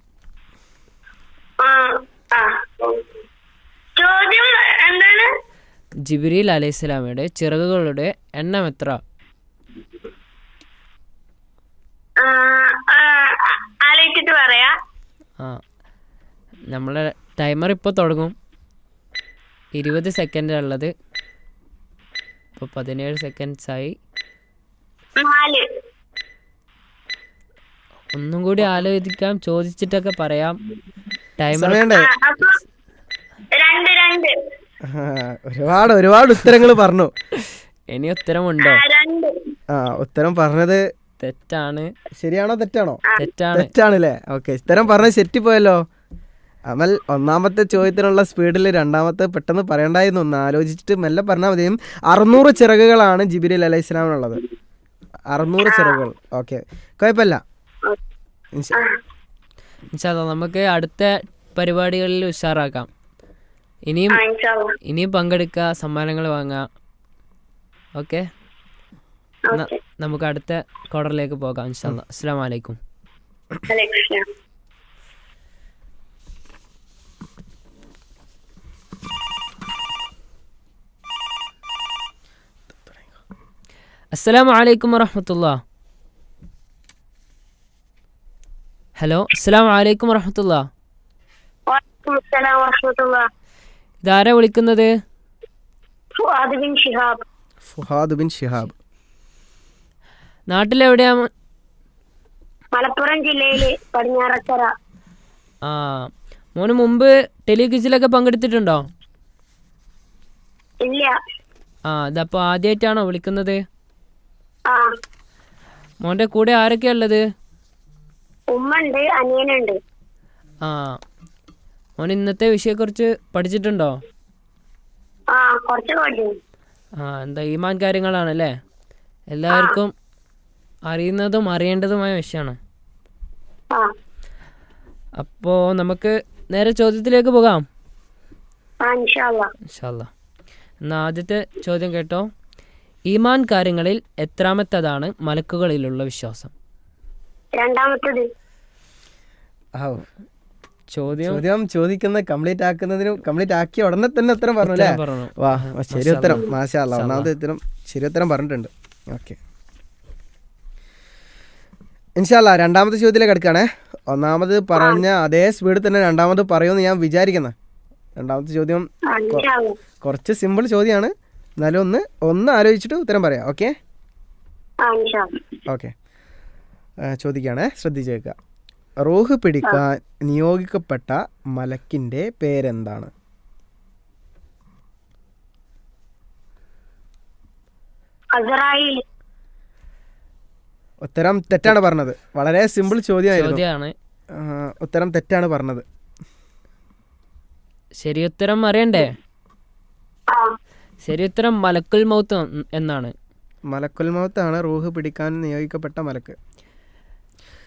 ആ ആ ചോദ്യം എന്താണ്? ജിബ്രീൽ അലൈഹിസ്സലാമയുടെ ചിറകുകളുടെ എണ്ണം എത്ര? ആലോചിച്ചിട്ട് പറയാ. ആ നമ്മളെ ടൈമർ ഇപ്പോൾ തുടങ്ങും. 20 സെക്കൻഡാണ് ഉള്ളത്. ഇപ്പോൾ 17 സെക്കൻഡ്സായി. 4. ഒന്നും കൂടി ആലോചിക്കാം, ചോദിച്ചിട്ടൊക്കെ പറയാം. ടൈമർ സമയമുണ്ടേ? അപ്പൊ 2. ഒരുപാട് ഉത്തരങ്ങൾ പറഞ്ഞു. ഇനി ഉത്തരമുണ്ടോ? 2. ഉത്തരം പറഞ്ഞത് തെറ്റാണ്. ശരിയാണോ തെറ്റാണോ? തെറ്റാണ്. തെറ്റാണല്ലേ? ഓക്കെ, ഉത്തരം പറഞ്ഞത് തെറ്റിപ്പോയല്ലോ. അമൽ ഒന്നാമത്തെ ചോദ്യത്തിനുള്ള സ്പീഡിൽ രണ്ടാമത്തെ പെട്ടെന്ന് പറയണ്ടായിരുന്നു. ഒന്ന് ആലോചിച്ചിട്ട് മെല്ലെ പറഞ്ഞാൽ മതിയും. 600 ചിറകുകളാണ് ജിബ്രീൽ അലൈഹിസ്സലാമിനുള്ളത്. 600 ചിറകുകൾ. ഓക്കെ, കുഴപ്പമില്ല. ഇൻഷാ അല്ലാ, നമുക്ക് അടുത്ത പരിപാടികളിൽ ഉഷാറാക്കാം. ഇനിയും പങ്കെടുക്കുക, സമ്മാനങ്ങൾ വാങ്ങാം. ഓക്കെ, നമുക്ക് അടുത്ത ക്വാർട്ടറിലേക്ക് പോകാം ഇൻഷാ അല്ലാ. അസ്സലാമു അലൈക്കും. അസ്സലാമു അലൈക്കും വറഹ്മത്തുള്ളാഹി. ഹലോ, അസ്സലാമു അലൈക്കും വറഹ്മത്തുള്ളാഹി. ഇതാരാ വിളിക്കുന്നത്? ഫുഹാദ് ബിൻ ഷിഹാബ്. നാട്ടിലെവിടെയാ? മലപ്പുറം ജില്ലയില് പടിഞ്ഞാറക്കര. ആ, മോന് മുമ്പ് ടെലിക്വിസിലൊക്കെ പങ്കെടുത്തിട്ടുണ്ടോ? ഇല്ല. ആ, ഇതപ്പോൾ ആദ്യമായിട്ടാണോ വിളിക്കുന്നത്? ആ, മോൻ്റെ കൂടെ ആരൊക്കെയാ ഉള്ളത്? ഉമ്മണ്ട്, അനിയനുണ്ട്. ആ, മോൻ ഇന്നത്തെ വിഷയത്തെക്കുറിച്ച് പഠിച്ചിട്ടുണ്ടോ? ആ, കുറച്ച് പഠിച്ചു. ആ, എന്താ ഈമാൻ കാര്യങ്ങളാണല്ലേ? എല്ലാവർക്കും അറിയുന്നതും അറിയേണ്ടതുമായ വിഷയമാണ്. ആ അപ്പോൾ നമുക്ക് നേരെ ചോദ്യത്തിലേക്ക് പോകാം. ഇൻഷാ അല്ലാ. ഇൻഷാ അല്ലാ. എന്നാൽ ആദ്യത്തെ ചോദ്യം കേട്ടോ. ഈമാൻ കാര്യങ്ങളിൽ എത്രാമത്തതാണ് മലക്കുകളിലുള്ള വിശ്വാസം? രണ്ടാമത്തത്. ചോദ്യം ചോദിക്കുന്ന കംപ്ലീറ്റ് ആക്കിയ ഉടനെ തന്നെ ഉത്തരം പറഞ്ഞു അല്ലേ? പറഞ്ഞു. വാ, ശരി ഉത്തരം. മാഷാ അല്ലാ, ഒന്നാമത്തെ ഉത്തരം ശരി ഉത്തരം പറഞ്ഞിട്ടുണ്ട്. ഓക്കെ, ഇൻഷാ അല്ലാ രണ്ടാമത്തെ ചോദ്യത്തിലേക്ക് എടുക്കുകയാണേ. ഒന്നാമത് പറഞ്ഞ അതേ സ്പീഡിൽ തന്നെ രണ്ടാമത് പറയുമെന്ന് ഞാൻ വിചാരിക്കുന്നത്. രണ്ടാമത്തെ ചോദ്യം ഇൻഷാ അല്ലാ. കുറച്ച് സിമ്പിൾ ചോദ്യമാണ്, എന്നാലും ഒന്ന് ആലോചിച്ചിട്ട് ഉത്തരം പറയാം. ഓക്കെ ഇൻഷാ അല്ലാ. ഓക്കെ, ചോദിക്കുകയാണേ, ശ്രദ്ധിച്ച് കേൾക്കുക. റൂഹ് പിടിക്കാൻ നിയോഗിക്കപ്പെട്ട മലക്കിൻ്റെ പേരെന്താണ്? അസ്റായീൽ. ഉത്തരം തെറ്റാണ് പറഞ്ഞത്. വളരെ സിമ്പിൾ ചോദ്യമായിരുന്നു. ചോദ്യമാണ്. ഉത്തരം തെറ്റാണ് പറഞ്ഞത്. ശരി ഉത്തരം അറിയണ്ടേ? ആ ശരി ഉത്തരം മലക്കുൽ മൗത്ത് എന്നാണ്. മലക്കുൽ മൗത്താണ് റൂഹ് പിടിക്കാൻ നിയോഗിക്കപ്പെട്ട മലക്ക്.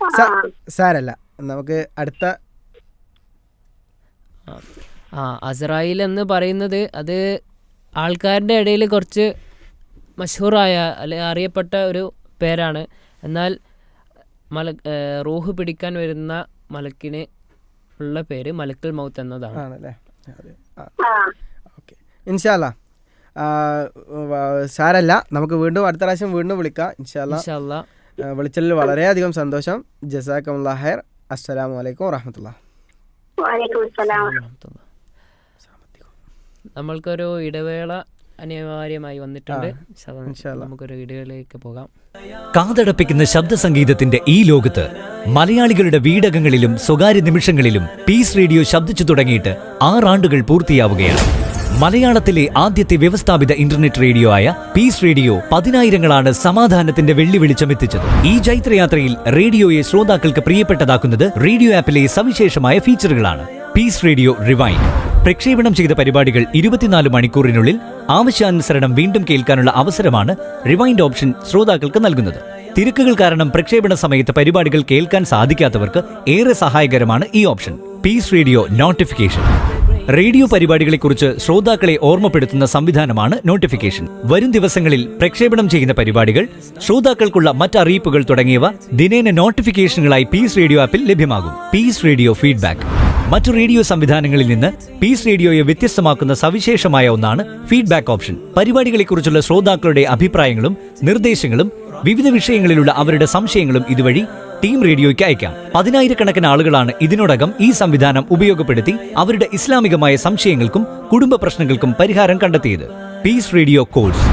ആ സാരല്ല, നമുക്ക് അടുത്ത. അസ്റായീൽ എന്ന് പറയുന്നത് അത് ആൾക്കാരുടെ ഇടയിൽ കുറച്ച് മഷഹൂറായ അല്ലെ അറിയപ്പെട്ട ഒരു പേരാണ്. എന്നാൽ റൂഹ് പിടിക്കാൻ വരുന്ന മലക്കിന് ഉള്ള പേര് മലക്കുൽ മൗത്ത് എന്നതാണ്. ആണല്ലേ? അതെ. ആ ഓക്കെ, ഇൻഷാ അല്ലാ. സാരല്ല, നമുക്ക് വീണ്ടും അടുത്ത പ്രാവശ്യം വീണ്ടും വിളിക്കാം ഇൻഷാ അല്ലാ. ഇൻഷാ അല്ലാ. വിളിച്ചതിൽ വളരെയധികം സന്തോഷം. ജസാക്കമുല്ലാഹ് ഖൈർ. അസ്സലാമു അലൈക്കും വറഹ്മത്തുള്ളാഹി. വലൈക്കും അസ്സലാം. നമ്മൾക്കൊരു ഇടവേള അനിവാര്യമായി വന്നിട്ടുണ്ട്. ഇൻഷാ അല്ലാ. നമുക്കൊരു ഇടവേളയിലേക്ക് പോകാം. കാതടപ്പിക്കുന്ന ശബ്ദ സംഗീതത്തിന്റെ ഈ ലോകത്ത് മലയാളികളുടെ വീടകങ്ങളിലും സ്വകാര്യ നിമിഷങ്ങളിലും പീസ് റേഡിയോ ശബ്ദിച്ചു തുടങ്ങിയിട്ട് 6 ആണ്ടുകൾ പൂർത്തിയാവുകയാണ്. മലയാളത്തിലെ ആദ്യത്തെ വ്യവസ്ഥാപിത ഇന്റർനെറ്റ് റേഡിയോ ആയ പീസ് റേഡിയോ 10,000ങ്ങളാണ് സമാധാനത്തിന്റെ വെള്ളി വെളിച്ചമെത്തിച്ചത്. ഈ ജൈത്രയാത്രയിൽ റേഡിയോയെ ശ്രോതാക്കൾക്ക് പ്രിയപ്പെട്ടതാക്കുന്നത് റേഡിയോ ആപ്പിലെ സവിശേഷമായ ഫീച്ചറുകളാണ്. പീസ് റേഡിയോ റിവൈൻഡ് പ്രക്ഷേപണം ചെയ്ത പരിപാടികൾ 24 മണിക്കൂറിനുള്ളിൽ ആവശ്യാനുസരണം വീണ്ടും കേൾക്കാനുള്ള അവസരമാണ് റിവൈൻഡ് ഓപ്ഷൻ ശ്രോതാക്കൾക്ക് നൽകുന്നത്. തിരക്കുകൾ കാരണം പ്രക്ഷേപണ സമയത്ത് പരിപാടികൾ കേൾക്കാൻ സാധിക്കാത്തവർക്ക് ഏറെ സഹായകരമാണ് ഈ option. Peace Radio notification radio പരിപാടികളെക്കുറിച്ച് ശ്രോതാക്കളെ ഓർമ്മപ്പെടുത്തുന്ന സംവിധാനമാണ് നോട്ടിഫിക്കേഷൻ. വരും ദിവസങ്ങളിൽ പ്രക്ഷേപണം ചെയ്യുന്ന പരിപാടികൾ, ശ്രോതാക്കൾക്കുള്ള മറ്ററിയിപ്പുകൾ തുടങ്ങിയവ ദിനേന നോട്ടിഫിക്കേഷനുകളായി പീസ് റേഡിയോ ആപ്പിൽ ലഭ്യമാകും. പീസ് റേഡിയോ ഫീഡ്ബാക്ക് മറ്റു റേഡിയോ സംവിധാനങ്ങളിൽ നിന്ന് പീസ് റേഡിയോയെ വ്യത്യസ്തമാക്കുന്ന സവിശേഷമായ ഒന്നാണ് ഫീഡ്ബാക്ക് ഓപ്ഷൻ. പരിപാടികളെക്കുറിച്ചുള്ള ശ്രോതാക്കളുടെ അഭിപ്രായങ്ങളും നിർദ്ദേശങ്ങളും വിവിധ വിഷയങ്ങളിലുള്ള അവരുടെ സംശയങ്ങളും ഇതുവഴി ടീം റേഡിയോയ്ക്ക് അയക്കാം. 10,000കണക്കിന് ആളുകളാണ് ഇതിനോടകം ഈ സംവിധാനം ഉപയോഗപ്പെടുത്തി അവരുടെ ഇസ്ലാമികമായ സംശയങ്ങൾക്കും കുടുംബ പ്രശ്നങ്ങൾക്കും പരിഹാരം കണ്ടെത്തിയത്. പീസ് റേഡിയോ കോഴ്സ്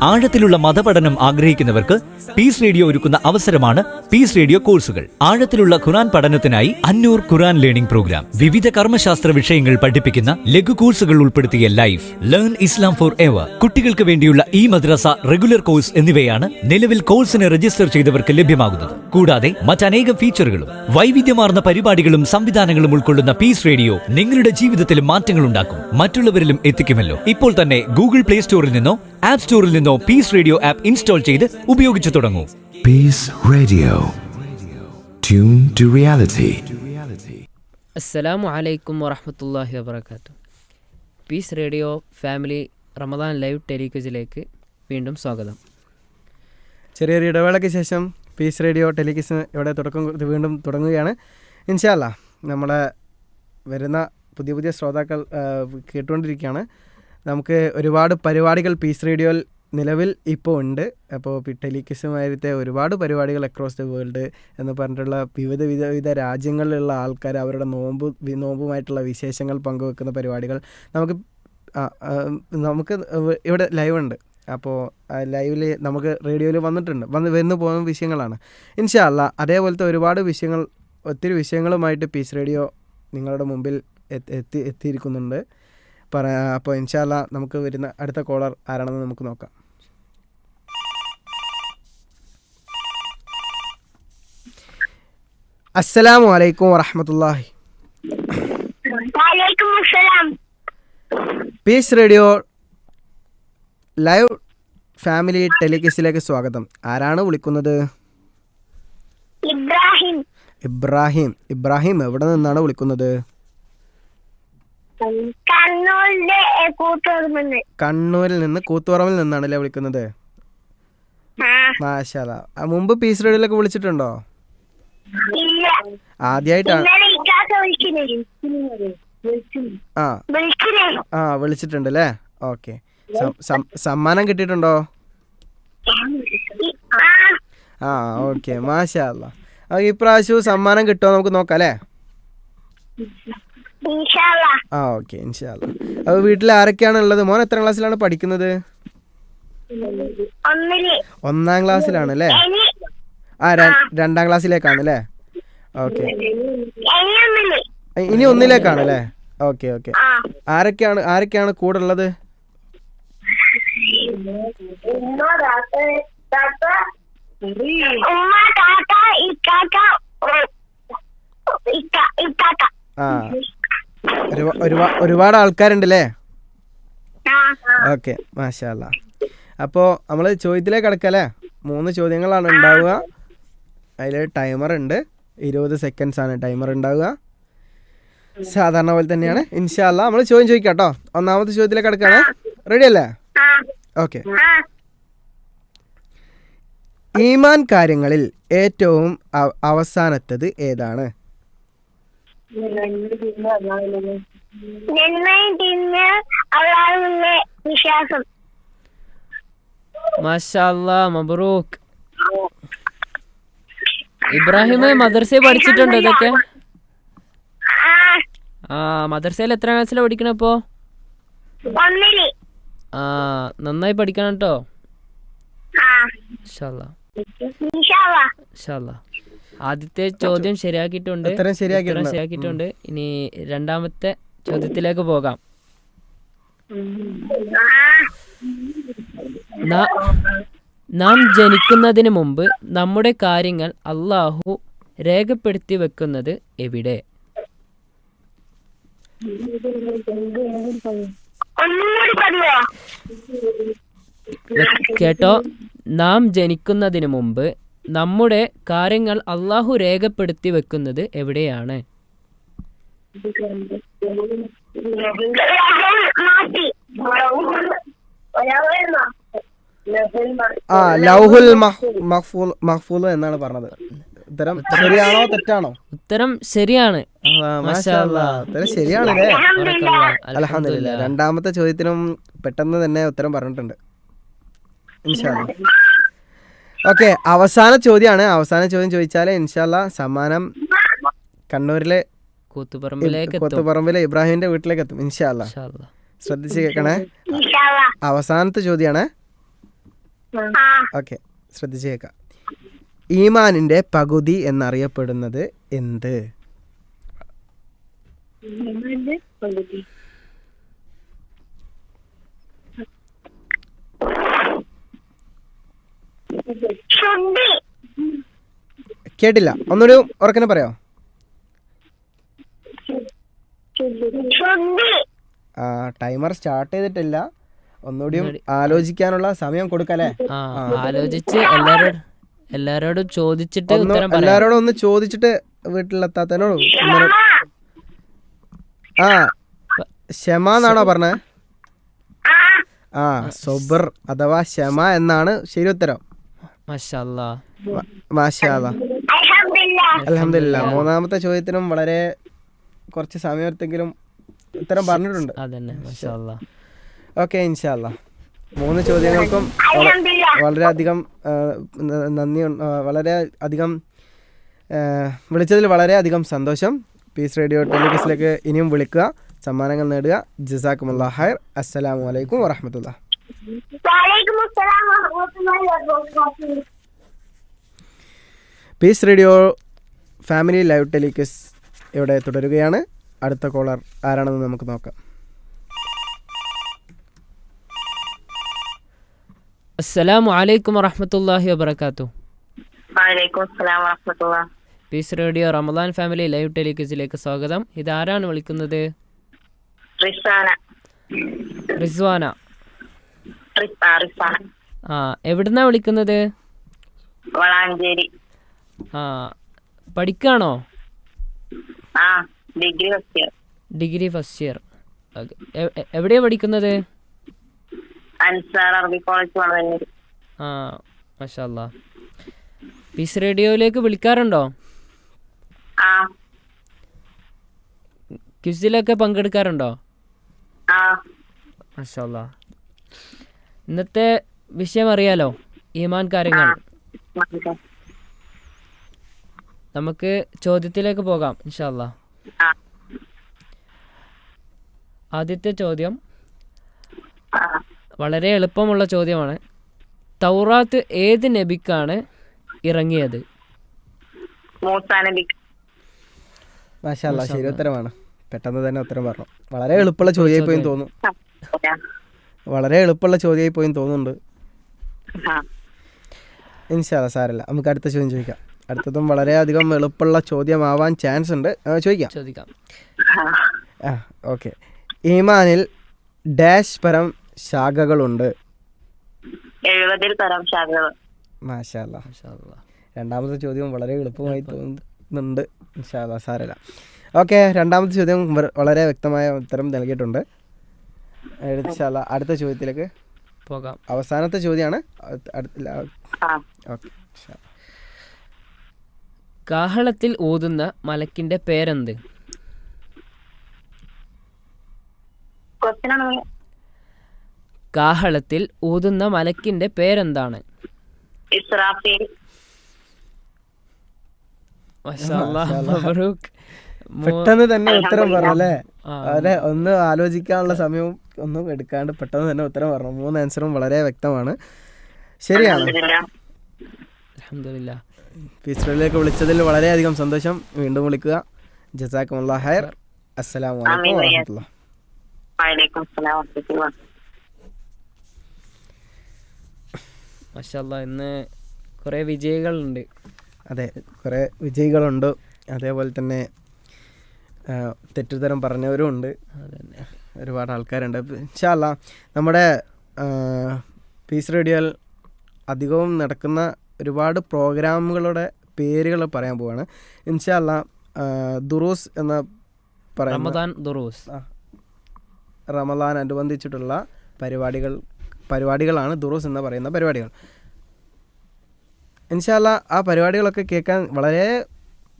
ആഴത്തിലുള്ള മതപഠനം ആഗ്രഹിക്കുന്നവർക്ക് പീസ് റേഡിയോ ഒരുക്കുന്ന അവസരമാണ് പീസ് റേഡിയോ കോഴ്സുകൾ. ആഴത്തിലുള്ള ഖുർആൻ പഠനത്തിനായി അന്നൂർ ഖുർആൻ ലേണിംഗ് പ്രോഗ്രാം, വിവിധ കർമ്മശാസ്ത്ര വിഷയങ്ങൾ പഠിപ്പിക്കുന്ന ലഘു കോഴ്സുകൾ ഉൾപ്പെടുത്തിയ life learn Islam for ever, കുട്ടികൾക്ക് വേണ്ടിയുള്ള ഈ മദ്രസ റെഗുലർ കോഴ്സ് എന്നിവയാണ് നിലവിൽ കോഴ്സിന് രജിസ്റ്റർ ചെയ്തവർക്ക് ലഭ്യമാകുന്നത്. കൂടാതെ മറ്റനേകം ഫീച്ചറുകളും വൈവിധ്യമാർന്ന പരിപാടികളും സംവിധാനങ്ങളും ഉൾക്കൊള്ളുന്ന പീസ് റേഡിയോ നിങ്ങളുടെ ജീവിതത്തിൽ മാറ്റങ്ങൾ ഉണ്ടാക്കും, മറ്റുള്ളവരിലും എത്തിക്കുമല്ലോ. ഇപ്പോൾ തന്നെ ഗൂഗിൾ പ്ലേ സ്റ്റോറിൽ നിന്നോ ആപ്പ് സ്റ്റോറിൽ നിന്നോ പീസ് റേഡിയോ ആപ്പ് ഇൻസ്റ്റാൾ ചെയ്ത് ഉപയോഗിച്ചു തുടങ്ങൂ. Peace Radio. Tune to reality. അസ്സലാമു അലൈക്കും വറഹ്മത്തുള്ളാഹി വബറകാതുഹു. Piece radio family Ramadan live ടെലിക്വിസിലേക്ക് വീണ്ടും സ്വാഗതം. ചെറിയൊരു ഇടവേളയ്ക്ക് ശേഷം പീസ് റേഡിയോ ടെലിക്വിസ് ഇവിടെ വീണ്ടും തുടങ്ങുകയാണ് ഇൻഷാ അല്ലാ. നമ്മളെ വരുന്ന പുതിയ ശ്രോതാക്കൾ കേട്ടുകൊണ്ടിരിക്കുകയാണ്. നമുക്ക് ഒരുപാട് പരിപാടികൾ പീസ് റേഡിയോയിൽ നിലവിൽ ഇപ്പോൾ ഉണ്ട്. അപ്പോൾ ടെലിക്വിസുമായിട്ട് ഒരുപാട് പരിപാടികൾ അക്രോസ് ദ വേൾഡ് എന്ന് പറഞ്ഞിട്ടുള്ള വിവിധ രാജ്യങ്ങളിലുള്ള ആൾക്കാർ അവരുടെ നോമ്പുമായിട്ടുള്ള വിശേഷങ്ങൾ പങ്കുവെക്കുന്ന പരിപാടികൾ നമുക്ക് ഇവിടെ ലൈവ് ഉണ്ട്. അപ്പോൾ ലൈവിൽ നമുക്ക് റേഡിയോയിൽ വന്നു പോകുന്ന വിഷയങ്ങളാണ് ഇൻഷാ അല്ലാ. അതേപോലത്തെ ഒത്തിരി വിഷയങ്ങളുമായിട്ട് പീസ് റേഡിയോ നിങ്ങളുടെ മുമ്പിൽ എത്തിയിരിക്കുന്നുണ്ട്. അപ്പോൾ ഇൻഷാ അല്ലാ നമുക്ക് വരുന്ന അടുത്ത കോളർ ആരാണെന്ന് നമുക്ക് നോക്കാം. അസ്സലാമു അലൈക്കും വറഹ്മത്തുള്ളാഹി. വലൈക്കും അസ്സലാം. പീസ് റേഡിയോ ലൈവ് ഫാമിലി ടെലിക്വിസിലേക്ക് സ്വാഗതം. ആരാണ് വിളിക്കുന്നത്? ഇബ്രാഹിം. ഇബ്രാഹിം എവിടെ നിന്നാണ് വിളിക്കുന്നത്? കണ്ണൂരിൽ നിന്ന്, കൂത്തുപറമ്പിൽ നിന്നാണല്ലേ വിളിക്കുന്നത്? മാഷാ അല്ലാ. മുമ്പ് പീസ് റേഡിയോയിലൊക്കെ വിളിച്ചിട്ടുണ്ടോ? ആദ്യമായിട്ടാണ്? വിളിച്ചിട്ടുണ്ട് അല്ലേ? ഓക്കെ. സമ്മാനം കിട്ടിയിട്ടുണ്ടോ? ഓക്കെ, മാഷാ അല്ലാ. ഇപ്രാവശ്യവും സമ്മാനം കിട്ടുമോ നമുക്ക് നോക്കാം അല്ലേ? ഓക്കെ, ഇൻഷാ അല്ലാ. അപ്പോൾ വീട്ടിൽ ആരൊക്കെയാണ് ഉള്ളത്? മോൻ എത്ര ക്ലാസ്സിലാണ് പഠിക്കുന്നത്? 1ാം ക്ലാസ്സിലാണ് അല്ലേ? 2ാം ക്ലാസ്സിലേക്കാണ് അല്ലേ? ഓക്കെ, ഇനി 1ലേക്കാണ് അല്ലേ? ഓക്കെ. ആരൊക്കെയാണ് കൂടെ ഉള്ളത്? ഒരുപാട് ആൾക്കാരുണ്ടല്ലേ? ഓക്കെ, മാഷാ അല്ലാ. അപ്പോൾ നമ്മൾ ചോദ്യത്തിലേക്ക് കടക്കല്ലേ? 3 ചോദ്യങ്ങളാണ് ഉണ്ടാവുക. അതിൽ ടൈമർ ഉണ്ട്. 20 സെക്കൻഡ്സ് ആണ് ടൈമർ ഉണ്ടാവുക. സാധാരണ പോലെ തന്നെയാണ്. ഇൻഷാ അല്ലാ നമ്മൾ ചോദ്യം ചോദിക്കാം കേട്ടോ. 1ാമത്തെ ചോദ്യത്തിലേക്ക് കടക്കാണ്. റെഡി അല്ലേ? ഓക്കെ. ഈമാൻ കാര്യങ്ങളിൽ ഏറ്റവും അവസാനത്തത് ഏതാണ്? നന്മയും തിന്മ അള്ളാഹുവിന്റെ വിശ്വാസം. മാഷാ അല്ലാ, മബ്രൂക്ക്. ഇബ്രാഹിം മദർസയിൽ പഠിച്ചിട്ടുണ്ടോ ഇതൊക്കെ? ആ, മദർസയിൽ എത്ര ക്ലാസ്സിലാണ് പഠിക്കണ ഇപ്പോ? ഒന്നില്. ആ, നന്നായി പഠിക്കണം കേട്ടോ. ഇൻഷാ അല്ലാ. ഇൻഷാ അല്ലാ. ആദ്യത്തെ ചോദ്യം ശരിയാക്കിയിട്ടുണ്ട്, ഉത്തരം ശരിയാക്കിയിട്ടുണ്ട്. ശരിയാക്കിയിട്ടുണ്ട്. ഇനി രണ്ടാമത്തെ ചോദ്യത്തിലേക്ക് പോകാം. നാം ജനിക്കുന്നതിന് മുമ്പ് നമ്മുടെ കാര്യങ്ങൾ അള്ളാഹു രേഖപ്പെടുത്തി വെക്കുന്നത് എവിടെ? കേട്ടോ, നാം ജനിക്കുന്നതിന് മുമ്പ് നമ്മുടെ കാര്യങ്ങൾ അള്ളാഹു രേഖപ്പെടുത്തി വെക്കുന്നത് എവിടെയാണ്? ലൗഹുൽ മഹ്ഫൂൽ എന്നാണ് പറഞ്ഞത്. ഉത്തരം ശരിയാണോ തെറ്റാണോ? ഉത്തരം ശരിയാണ്. മാഷാ അല്ലാ, ഉത്തരം ശരിയാണല്ലേ. അൽഹംദുലില്ലാ. രണ്ടാമത്തെ ചോദ്യത്തിനും പെട്ടെന്ന് തന്നെ ഉത്തരം പറഞ്ഞിട്ടുണ്ട്. ഇൻഷാ അല്ലാ. ഓക്കെ, അവസാന ചോദ്യമാണ്. അവസാന ചോദ്യം ചോദിച്ചാൽ ഇൻഷാ അല്ലാ സമ്മാനം കണ്ണൂരിലെ കൂത്തുപറമ്പിലെ ഇബ്രാഹിമിന്റെ വീട്ടിലേക്ക് എത്തും. ഇൻഷാ അല്ലാ. ശ്രദ്ധിച്ച് കേൾക്കണേ. അവസാനത്തെ ചോദ്യമാണ്. ഓക്കെ, ശ്രദ്ധിച്ച് കേൾക്കാം. ഈമാനിന്റെ പകുതി എന്നറിയപ്പെടുന്നത് എന്ത്? കേട്ടില്ല, ഒന്നുകൂടി ഉറക്കനെ പറയോ? ടൈമർ സ്റ്റാർട്ട് ചെയ്തിട്ടില്ല, ഒന്നുകൂടിയും ആലോചിക്കാനുള്ള സമയം കൊടുക്കല്ലേ? ആലോചിച്ച് എല്ലാരോടും ചോദിച്ചിട്ട് എല്ലാരോടും ഒന്ന് ചോദിച്ചിട്ട് വീട്ടിലെത്താത്തനോട്. ആ, ക്ഷമ എന്നാണോ പറഞ്ഞത്? ആ, സൊബർ അഥവാ ക്ഷമ എന്നാണ് ശരി ഉത്തരം. മാഷാ അല്ലാ. മാഷാ അല്ലാ. അൽഹംദുലില്ലാ. മൂന്നാമത്തെ ചോദ്യത്തിനും വളരെ കുറച്ച് സമയത്തെങ്കിലും ഉത്തരം പറഞ്ഞിട്ടുണ്ട്. അതന്നെ, മാഷാ അല്ലാ. ഓക്കെ, ഇൻഷാ അല്ലാ. 3 ചോദ്യങ്ങൾക്കും വളരെയധികം നന്ദി. വളരെ അധികം വിളിച്ചതിൽ വളരെയധികം സന്തോഷം. പീസ് റേഡിയോ ടെലിവിഷനിലേക്ക് ഇനിയും വിളിക്കുക, സമ്മാനങ്ങൾ നേടുക. ജസാക്കുമുല്ലാഹ് ഖൈർ. അസ്സലാമു അലൈക്കും വറഹ്മത്തുള്ളാഹി. Piece radio family live telequiz ഇവിടെ തുടരുകയാണ്. അടുത്ത കോളർ ആരാണെന്ന് നമുക്ക് നോക്കാം. അസ്സലാമു അലൈക്കും വറഹ്മത്തുള്ളാഹി വബറകാതുഹു. വഅലൈക്കും അസ്സലാം വറഹ്മത്തുള്ളാഹി. Piece radio Ramadan family live ടെലിക്വിസിലേക്ക് സ്വാഗതം. ഇതാരാണ് വിളിക്കുന്നത്? റിസ്വാന. ആ, എവിടുന്നാ വിളിക്കുന്നത്? വളാഞ്ചേരി. ആ, പഠിക്കാണോ? Degree first year. എവിടെയാ പഠിക്കുന്നത്? അൻസാർ അറബി കോളേജ് വളാഞ്ചേരി. ആ, മാഷാ അല്ലാ. പീസ് റേഡിയോയിലേക്ക് വിളിക്കാറുണ്ടോ? ക്വിസിലൊക്കെ പങ്കെടുക്കാറുണ്ടോ? മാഷാ അല്ലാ. ഇന്നത്തെ വിഷയം അറിയാലോ, ഈമാൻ കാര്യങ്ങൾ. നമുക്ക് ചോദ്യത്തിലേക്ക് പോകാം ഇൻഷാ അല്ലാ. ആദ്യത്തെ ചോദ്യം വളരെ എളുപ്പമുള്ള ചോദ്യമാണ്. തൗറാത്ത് ഏത് നബിക്കാണ് ഇറങ്ങിയത്? മൂസാ നബിക്ക്. മാഷാ അല്ലാ, ശരി ഉത്തരമാണ്. പെട്ടെന്ന് തന്നെ ഉത്തരം പറഞ്ഞു. വളരെ എളുപ്പമുള്ള ചോദ്യമായി പോയി തോന്നുന്നു. വളരെ എളുപ്പമുള്ള ചോദ്യമായി പോയി തോന്നുന്നുണ്ട്. ഇൻഷാ അല്ലാ, സാരമില്ല. നമുക്ക് അടുത്ത ചോദ്യം ചോദിക്കാം. അടുത്തതും വളരെയധികം എളുപ്പമുള്ള ചോദ്യമാവാൻ ചാൻസ് ഉണ്ട്. ചോദിക്കാം. ഓക്കെ. ഈമാനിൽ ഡാഷ് പരം ശാഖകളുണ്ട്? 70 തരം ശാഖകൾ. മാഷാ അല്ലാ. രണ്ടാമത്തെ ചോദ്യം വളരെ എളുപ്പമായി തോന്നുന്നുണ്ട്. ഇൻഷാ അല്ലാ, സാരമില്ല. ഓക്കെ, രണ്ടാമത്തെ ചോദ്യം വളരെ വ്യക്തമായ ഉത്തരം നൽകിയിട്ടുണ്ട്. ഇൻഷാ അല്ലാ, അടുത്ത ചോദ്യത്തിലേക്ക് പോകാം. അവസാനത്തെ ചോദ്യമാണ്. ഓക്കെ. കാഹളത്തിൽ ഊതുന്ന മലക്കിന്റെ പേരെന്ത്? ക്വസ്റ്റ്യൻ കാഹളത്തിൽ ഊതുന്ന മലക്കിന്റെ പേരെന്താണ്? ഇസ്രാഫീൽ. മാഷാ അല്ലാഹ്, മബ്രൂക്ക്. പെട്ടെന്ന് തന്നെ ഉത്തരം പറഞ്ഞല്ലേ? ആ. അവരെ ഒന്ന് ആലോചിക്കാനുള്ള സമയവും ഒന്നും എടുക്കാണ്ട് പെട്ടെന്ന് തന്നെ ഉത്തരം പറഞ്ഞു. 3 ആൻസറും വളരെ വ്യക്തമാണ്, ശരിയാണ്. അൽഹംദുലില്ലാ. പീസ് റേഡിയോയിലേക്ക് വിളിച്ചതിൽ വളരെയധികം സന്തോഷം. വീണ്ടും വിളിക്കുക. ജസാക്കുമുല്ലാഹ് ഖൈർ. അസ്സലാമു അലൈക്കും വറഹ്മത്തുള്ളാഹി. വഅലൈക്കും അസ്സലാം വറഹ്മത്തുള്ളാഹി. മാഷാ അല്ലാഹ്, ഇന്ന് കുറേ വിജയികളുണ്ട്. അതെ, കുറേ വിജയികളുണ്ട്, അതേപോലെ തന്നെ തെറ്റുതരം പറഞ്ഞവരും ഉണ്ട്. അതന്നെ. ഒരുപാട് ആൾക്കാരുണ്ട്. ഇൻഷാ അല്ലാ നമ്മുടെ പീസ് റേഡിയോയിൽ അധികവും നടക്കുന്ന ഒരുപാട് പ്രോഗ്രാമുകളുടെ പേരുകൾ പറയാൻ പോവാണ്. ഇൻഷാ അല്ലാ ദുറൂസ് എന്ന പറയുന്ന റമദാൻ ദുറൂസ്, റമദാൻ അനുബന്ധിച്ചിട്ടുള്ള പരിപാടികളാണ് ദുറൂസ് എന്ന് പറയുന്ന പരിപാടികൾ. ഇൻഷാ അല്ലാ ആ പരിപാടികളൊക്കെ കേൾക്കാൻ വളരെ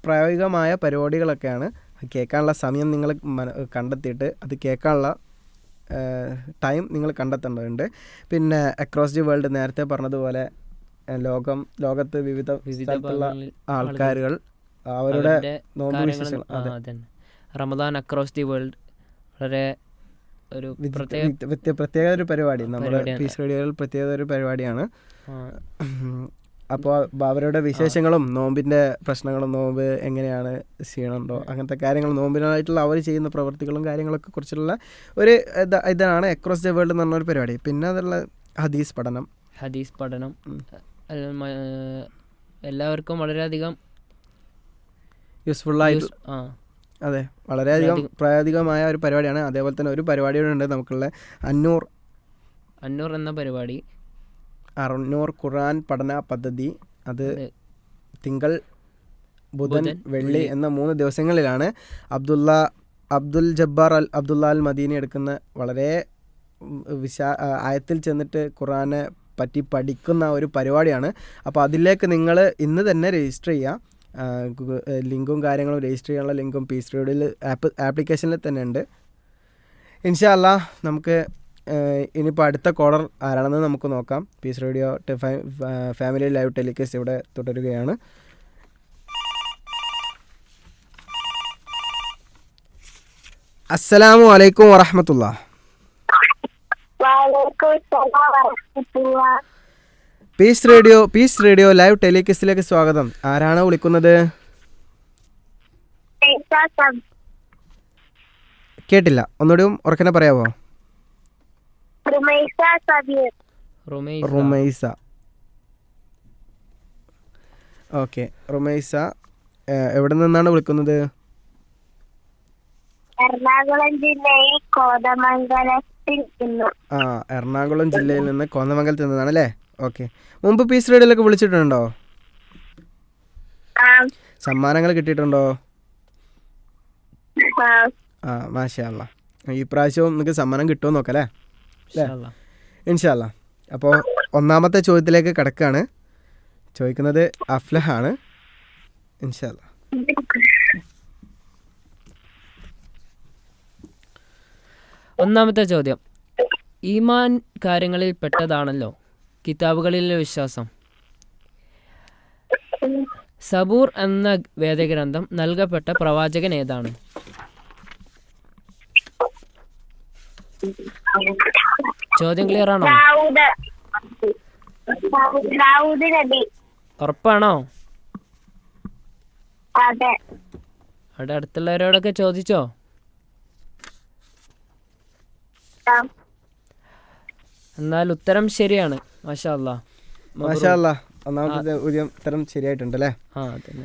പ്രായോഗികമായ പരിപാടികളൊക്കെയാണ്. കേൾക്കാനുള്ള സമയം നിങ്ങൾ കണ്ടെത്തിയിട്ട് അത് കേൾക്കാനുള്ള ടൈം നിങ്ങൾ കണ്ടെത്തേണ്ടതുണ്ട്. പിന്നെ അക്രോസ് ദി വേൾഡ് നേരത്തെ പറഞ്ഞതുപോലെ ലോകത്ത് വിവിധ സ്ഥലത്തുള്ള ആൾക്കാരുകൾ അവരുടെ നോമ്പ് വിശേഷങ്ങൾ. അതന്നെ. റമദാൻ അക്രോസ് ദി വേൾഡ് വളരെ ഒരു പ്രത്യേക ഒരു പരിപാടി, നമ്മുടെ പീസ് റേഡിയോയിൽ പ്രത്യേക ഒരു പരിപാടിയാണ്. അപ്പോൾ അവരുടെ വിശേഷങ്ങളും നോമ്പിൻ്റെ പ്രശ്നങ്ങളും, നോമ്പ് എങ്ങനെയാണ്, ക്ഷീണമുണ്ടോ, അങ്ങനത്തെ കാര്യങ്ങൾ, നോമ്പിനായിട്ടുള്ള അവർ ചെയ്യുന്ന പ്രവൃത്തികളും കാര്യങ്ങളൊക്കെ കുറിച്ചുള്ള ഒരു ഇതാണ് അക്രോസ് ദ വേൾഡ് എന്ന് പറഞ്ഞൊരു പരിപാടി. പിന്നെ അതുള്ള ഹദീസ് പഠനം എല്ലാവർക്കും വളരെയധികം യൂസ്ഫുള്ളായിട്ട്, അതെ, വളരെയധികം പ്രായോഗികമായ ഒരു പരിപാടിയാണ്. അതേപോലെ തന്നെ ഒരു പരിപാടിയുടെ ഉണ്ട് നമുക്കുള്ള അന്നൂർ എന്ന പരിപാടി, അറുന്നൂർ ഖുർആൻ പഠന പദ്ധതി. അത് തിങ്കൾ, ബുധൻ, വെള്ളി എന്ന 3 ദിവസങ്ങളിലാണ് അബ്ദുൽ ജബ്ബാർ അൽ മദീനി എടുക്കുന്ന വളരെ ആയത്തിൽ ചെന്നിട്ട് ഖുർആനെ പറ്റി പഠിക്കുന്ന ഒരു പരിപാടിയാണ്. അപ്പോൾ അതിലേക്ക് നിങ്ങൾ ഇന്ന് തന്നെ രജിസ്റ്റർ ചെയ്യുക. ലിങ്കും കാര്യങ്ങളും രജിസ്റ്റർ ചെയ്യാനുള്ള ലിങ്കും പീസ് റേഡിയോയിൽ ആപ്ലിക്കേഷനിൽ തന്നെ ഉണ്ട്. ഇൻഷാ അല്ലാ നമുക്ക് ഇനിയിപ്പോൾ അടുത്ത കോളർ ആരാണെന്ന് നമുക്ക് നോക്കാം. Peace radio family live telecast ഇവിടെ തുടരുകയാണ്. അസ്സലാമു അലൈക്കും വറഹ്മത്തുള്ളാഹി. പീസ് റേഡിയോ ലൈവ് ടെലികാസ്റ്റിലേക്ക് സ്വാഗതം. ആരാണ് വിളിക്കുന്നത്? കേട്ടില്ല, ഒന്നുകൂടിയും ഉറക്കനെ പറയാമോ? റുമൈസ. ഓക്കെ, റുമൈസ എവിടെ നിന്നാണ് വിളിക്കുന്നത്? എറണാകുളം ജില്ലയിൽ കോതമംഗലത്തിൽ നിന്ന്. എറണാകുളം ജില്ലയിൽ നിന്ന് കോതമംഗലത്തിൽ നിന്നാണ് അല്ലേ? ഓക്കെ. മുമ്പ് പീസ് റേഡിയോയിലൊക്കെ വിളിച്ചിട്ടുണ്ടോ? സമ്മാനങ്ങൾ കിട്ടിയിട്ടുണ്ടോ? മാഷാ അല്ലാ. ഈ പ്രാവശ്യവും നിങ്ങൾക്ക് സമ്മാനം കിട്ടുമോ നോക്കല്ലേ? ഇൻഷാ അല്ലാ. അപ്പോൾ ഒന്നാമത്തെ ചോദ്യത്തിലേക്ക് കിടക്കുകയാണ്. ചോദിക്കുന്നത് അഫ്ലഹാണ്. ഇൻഷാ അല്ലാ. ഒന്നാമത്തെ ചോദ്യം, ഈമാൻ കാര്യങ്ങളിൽ പെട്ടതാണല്ലോ കിതാബുകളിലെ വിശ്വാസം. സബൂർ എന്ന വേദഗ്രന്ഥം നൽകപ്പെട്ട പ്രവാചകൻ ഏതാണ്? ചോദ്യം ക്ലിയർ ആണോ? ഉറപ്പാണോ? അവിടെ അടുത്തുള്ളവരോടൊക്കെ ചോദിച്ചോ? എന്നാൽ ഉത്തരം ശരിയാണ്. മാഷാ അല്ലാ. മാഷാ അല്ലാ. ഒന്നാമത്തെ ഉത്തരം ശരിയായിട്ടുണ്ട് അല്ലേ?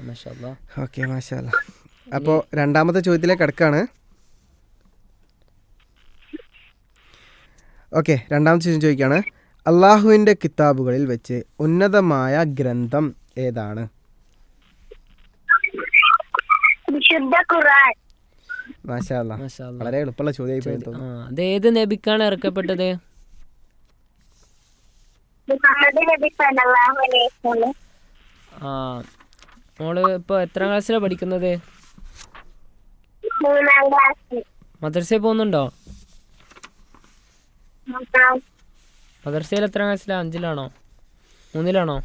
മാഷാ അല്ലാ. ഓക്കെ, മാഷാ അല്ലാ. അപ്പോൾ രണ്ടാമത്തെ ചോദ്യത്തിലേക്ക് കിടക്കാണ്. ഓക്കെ, രണ്ടാമത്തെ ചോദ്യം ചോദിക്കുകയാണ്. അള്ളാഹുവിൻ്റെ കിതാബുകളിൽ വെച്ച് ഉന്നതമായ ഗ്രന്ഥം ഏതാണ്? വിശുദ്ധ ഖുർആൻ. മാഷാ അല്ലാ. വളരെ എളുപ്പമുള്ള ചോദ്യമായി തോന്നുന്നു. അത് ഏത് നബിക്കാണ് ഇറക്കപ്പെട്ടത്? മോള് ഇപ്പൊ എത്രാം ക്ലാസ്സിലാണ് പഠിക്കുന്നത്? 3ാം ക്ലാസ്. മദ്രസയിൽ പോകുന്നുണ്ടോ? മദർസയിൽ എത്ര ക്ലാസ്സിലാ? 5-ലാണോ 3-ലാണോ?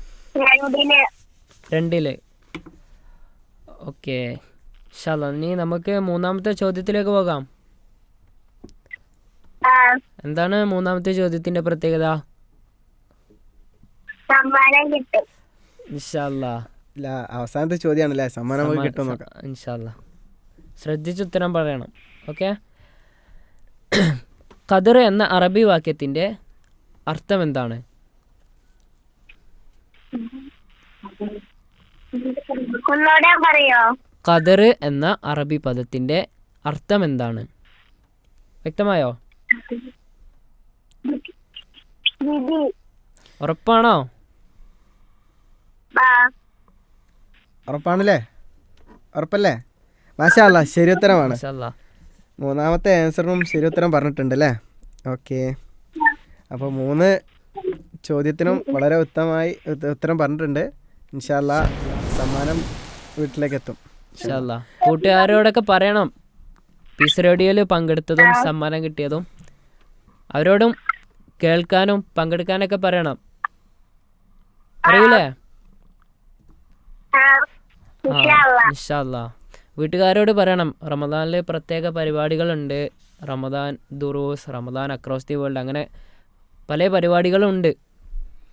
2-ല്. ഓക്കെ ഇൻഷാ അല്ലാ. ഇനി നമുക്ക് 3-ാമത്തെ ചോദ്യത്തിലേക്ക് പോകാം. എന്താണ് 3-ാമത്തെ ചോദ്യത്തിന്റെ പ്രത്യേകത? ഇൻഷാ അല്ലാ. അവസാനത്തെ ചോദ്യമാണല്ലേ, സമ്മാനം നമുക്ക് കിട്ടും നോക്കാം. ഇൻഷാ അല്ലാ. ശ്രദ്ധിച്ച് ഉത്തരം പറയണം. ഓക്കെ. ഖദർ എന്ന അറബി വാക്യത്തിന്റെ അർത്ഥം എന്താണ്? ഖദർ എന്ന അറബി പദത്തിന്റെ അർത്ഥം എന്താണ്? വ്യക്തമായോ? ഉറപ്പാണോ? ഉറപ്പാണല്ലേ? ഉറപ്പല്ലേ? മാഷാ അല്ലാ, ശരി ഉത്തരമാണ്. ഇൻഷാ അല്ലാ. 3-ാമത്തെ ആൻസറിനും ശരി ഉത്തരം പറഞ്ഞിട്ടുണ്ട് അല്ലേ? ഓക്കെ. അപ്പോൾ 3 ചോദ്യത്തിനും വളരെ ഉത്തമമായി ഉത്തരം പറഞ്ഞിട്ടുണ്ട്. ഇൻഷാ അല്ലാ സമ്മാനം വീട്ടിലേക്ക് എത്തും. ഇൻഷാ അല്ലാ. കൂട്ടുകാരോടൊക്കെ പറയണം പീസ് റേഡിയോയിൽ പങ്കെടുത്തതും സമ്മാനം കിട്ടിയതും. അവരോടും കേൾക്കാനും പങ്കെടുക്കാനൊക്കെ പറയണം. അറിയില്ലേ? ഇൻഷാ അല്ലാ. വീട്ടുകാരോട് പറയണം റമദാനിൽ പ്രത്യേക പരിപാടികളുണ്ട്. റമദാൻ ദുറൂസ്, റമദാൻ അക്രോസ് ദി വേൾഡ്, അങ്ങനെ പല പരിപാടികളുണ്ട്.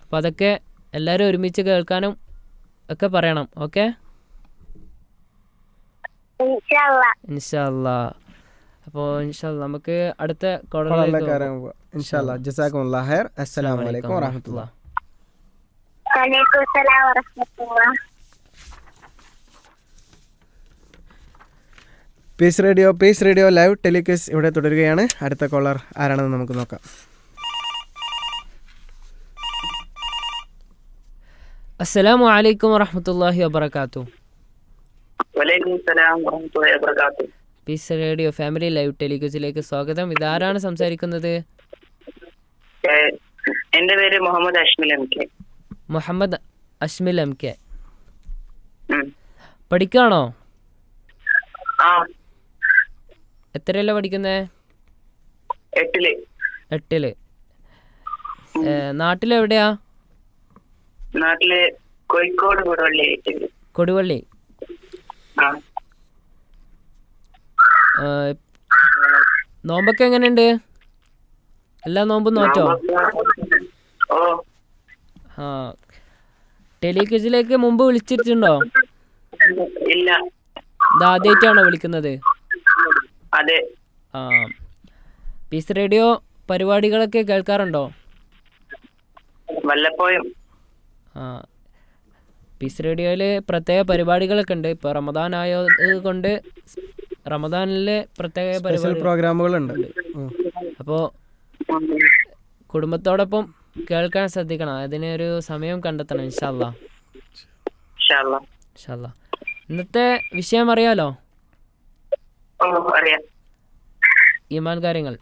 അപ്പോൾ അതൊക്കെ എല്ലാവരും ഒരുമിച്ച് കേൾക്കാനും ഒക്കെ പറയണം. ഓക്കെ ഇൻഷാ അല്ലാ. അപ്പോൾ ഇൻഷാ അല്ലാ നമുക്ക് അടുത്ത കോളറിലേക്ക് പോകാം. ഇൻഷാ അല്ലാ. ജസാക്കുമുല്ലാഹ് ഖൈർ. അസ്സലാമു അലൈക്കും വറഹ്മത്തുള്ളാഹി. പീസ് റേഡിയോ ലൈവ് ടെലിക്വിസ് ഇവിടെ തുടരുകയാണ്. അടുത്ത കോളർ ആരാണെന്ന് നമുക്ക് നോക്കാം. അസ്സലാമു അലൈക്കും വറഹ്മത്തുള്ളാഹി വബറകാതുഹു. പീസ് റേഡിയോ ഫാമിലി ലൈവ് ടെലിക്വിസിലേക്ക് സ്വാഗതം. ഇതാരാണ് സംസാരിക്കുന്നത്? എന്റെ പേര് Muhammad Ashmil M K. Muhammad Ashmil M K. പഠിക്കാണോ? എത്രയല്ല പഠിക്കുന്നേ? 8-ല്. നാട്ടിലെവിടെയാ? നാട്ടില് കോഴിക്കോട് കൊടുവള്ളി. നോമ്പൊക്കെ എങ്ങനെയുണ്ട്? എല്ലാ നോമ്പും നോറ്റോ? ടെലിക്വിസിലേക്ക് മുമ്പ് വിളിച്ചിട്ടുണ്ടോ? ഇല്ല. ഇതാദ്യമായിട്ടാണോ വിളിക്കുന്നത്? അതെ. പീസ് റേഡിയോ പരിപാടികളൊക്കെ കേൾക്കാറുണ്ടോ? വല്ലപ്പോഴും. പീസ് റേഡിയോയിൽ പ്രത്യേക പരിപാടികളൊക്കെ ഉണ്ട്. ഇപ്പോൾ റമദാൻ ആയത് കൊണ്ട് റമദാനിലെ പ്രത്യേക പ്രോഗ്രാമുകളുണ്ട്. അപ്പോൾ കുടുംബത്തോടൊപ്പം കേൾക്കാൻ ശ്രദ്ധിക്കണം. അതിനൊരു സമയം കണ്ടെത്തണം. ഇൻഷാ അല്ലാ. ഇന്നത്തെ വിഷയം അറിയാലോ? ഈമാൻ കാര്യങ്ങൾ.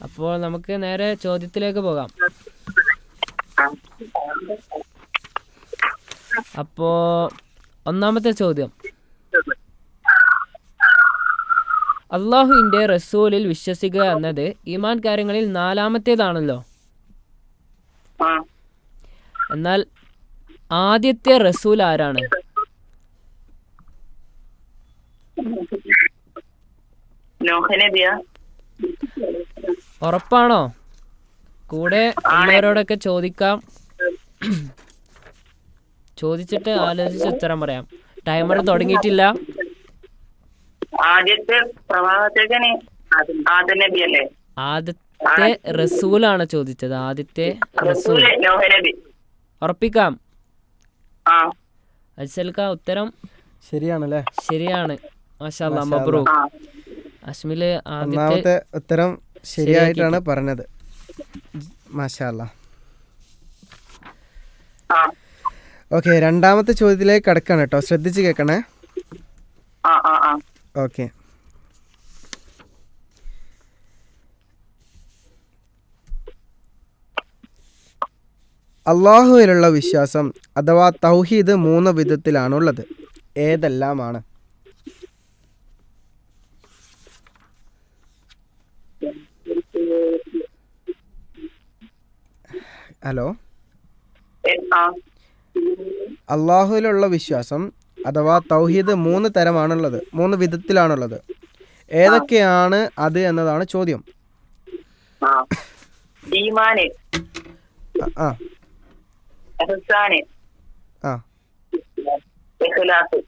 അപ്പോൾ നമുക്ക് നേരെ ചോദ്യത്തിലേക്ക് പോകാം. അപ്പോ 1-ാമത്തെ ചോദ്യം, അള്ളാഹുവിന്റെ റസൂലിൽ വിശ്വസിക്കുക എന്നത് ഈമാൻ കാര്യങ്ങളിൽ 4-ാമത്തേതാണല്ലോ. എന്നാൽ ആദ്യത്തെ റസൂൽ ആരാണ്? ഉറപ്പാണോ? കൂടെ ഉള്ളവരോടൊക്കെ ചോദിക്കാം. ചോദിച്ചിട്ട് ആലോചിച്ച് ഉത്തരം പറയാം. ടൈമർ തുടങ്ങിയിട്ടില്ല. ആദ്യത്തെ പ്രവാചകന് ആദം നബി അല്ലേ? ആദ്യത്തെ റസൂലാണ് ചോദിച്ചത്. ആദ്യത്തെ റസൂൽ ഉറപ്പിക്കാം. അജ്സൽക്ക ഉത്തരം ശരിയാണല്ലേ? ശരിയാണ്. മാഷാ അല്ലാ, മബ്രൂക്ക്. അഷ്മില് ആദ്യത്തെ ഉത്തരം ശരിയായിട്ടാണ് പറഞ്ഞത്. മാഷാ അല്ലാ. ഓക്കെ, 2-ാമത്തെ ചോദ്യത്തിലേക്ക് കടക്കാണ് കേട്ടോ. ശ്രദ്ധിച്ച് കേൾക്കണേ. ഓക്കെ. അള്ളാഹുവിലുള്ള വിശ്വാസം അഥവാ തൗഹീദ് 3 വിധത്തിലാണുള്ളത്. ഏതെല്ലാമാണ്? ഹലോ, ആ അള്ളാഹുവിലുള്ള വിശ്വാസം അഥവാ തൗഹീദ് 3 തരമാണുള്ളത്, 3 വിധത്തിലാണുള്ളത്. ഏതൊക്കെയാണ് അത് എന്നതാണ് ചോദ്യം. ആ ഈമാന്, ആ ഇഹ്സാന്, ആ ഇഖ്ലാസ്.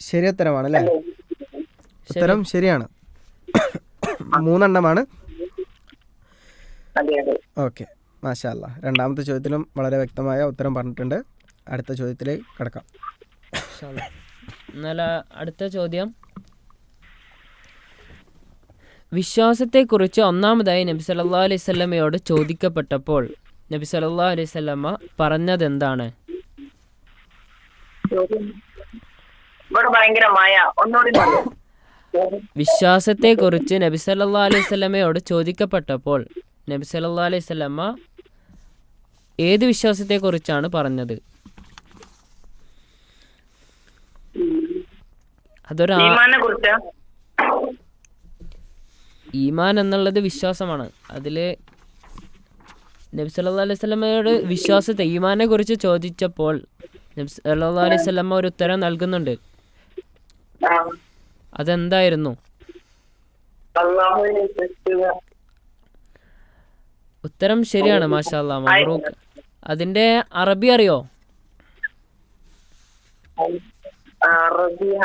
ശരിയുത്തരമാണല്ലേ? ഉത്തരം ശരിയാണ്. 3 എണ്ണമാണ്. അതെ അതെ. ഓക്കെ, മാഷാ അല്ലാ. രണ്ടാമത്തെ ചോദ്യത്തിലും വളരെ വ്യക്തമായ ഉത്തരം പറഞ്ഞിട്ടുണ്ട്. അടുത്ത ചോദ്യത്തിലേക്ക് കിടക്കാം. എന്നാൽ അടുത്ത ചോദ്യം, വിശ്വാസത്തെക്കുറിച്ച് ഒന്നാമതായി നബി സല്ലല്ലാഹു അലൈഹി വസല്ലമയോട് ചോദിക്കപ്പെട്ടപ്പോൾ നബി സല്ലല്ലാഹു അലൈഹി വസല്ലമ പറഞ്ഞതെന്താണ്? ഇവിടെ ഭയങ്കര മഴ, ഒന്നുകൂടി പറയൂ. വിശ്വാസത്തെക്കുറിച്ച് നബി സല്ലല്ലാഹു അലൈഹി വസല്ലമയോട് ചോദിക്കപ്പെട്ടപ്പോൾ നബി സല്ലല്ലാഹു അലൈഹി വസല്ലമ ഏത് വിശ്വാസത്തെക്കുറിച്ചാണ് പറഞ്ഞത്? അതൊരു ഈമാനെ കുറിച്ച്. ഈമാൻ എന്നുള്ളത് വിശ്വാസമാണ്. അതിൽ നബി സല്ലല്ലാഹു അലൈഹി വസല്ലമയോട് വിശ്വാസത്തെ ഈമാനെ കുറിച്ച് ചോദിച്ചപ്പോൾ നബി സല്ലല്ലാഹു അലൈഹി വസല്ലമ ഒരു ഉത്തരം നൽകുന്നുണ്ട്. അതെന്തായിരുന്നു? അല്ലാഹുവിനെ വിശ്വസിക്കുക. ഉത്തരം ശരിയാണ്. മാഷാ അല്ലാ, മബ്റൂക്ക്. അതിന്റെ അറബി അറിയോ? അറബിയ.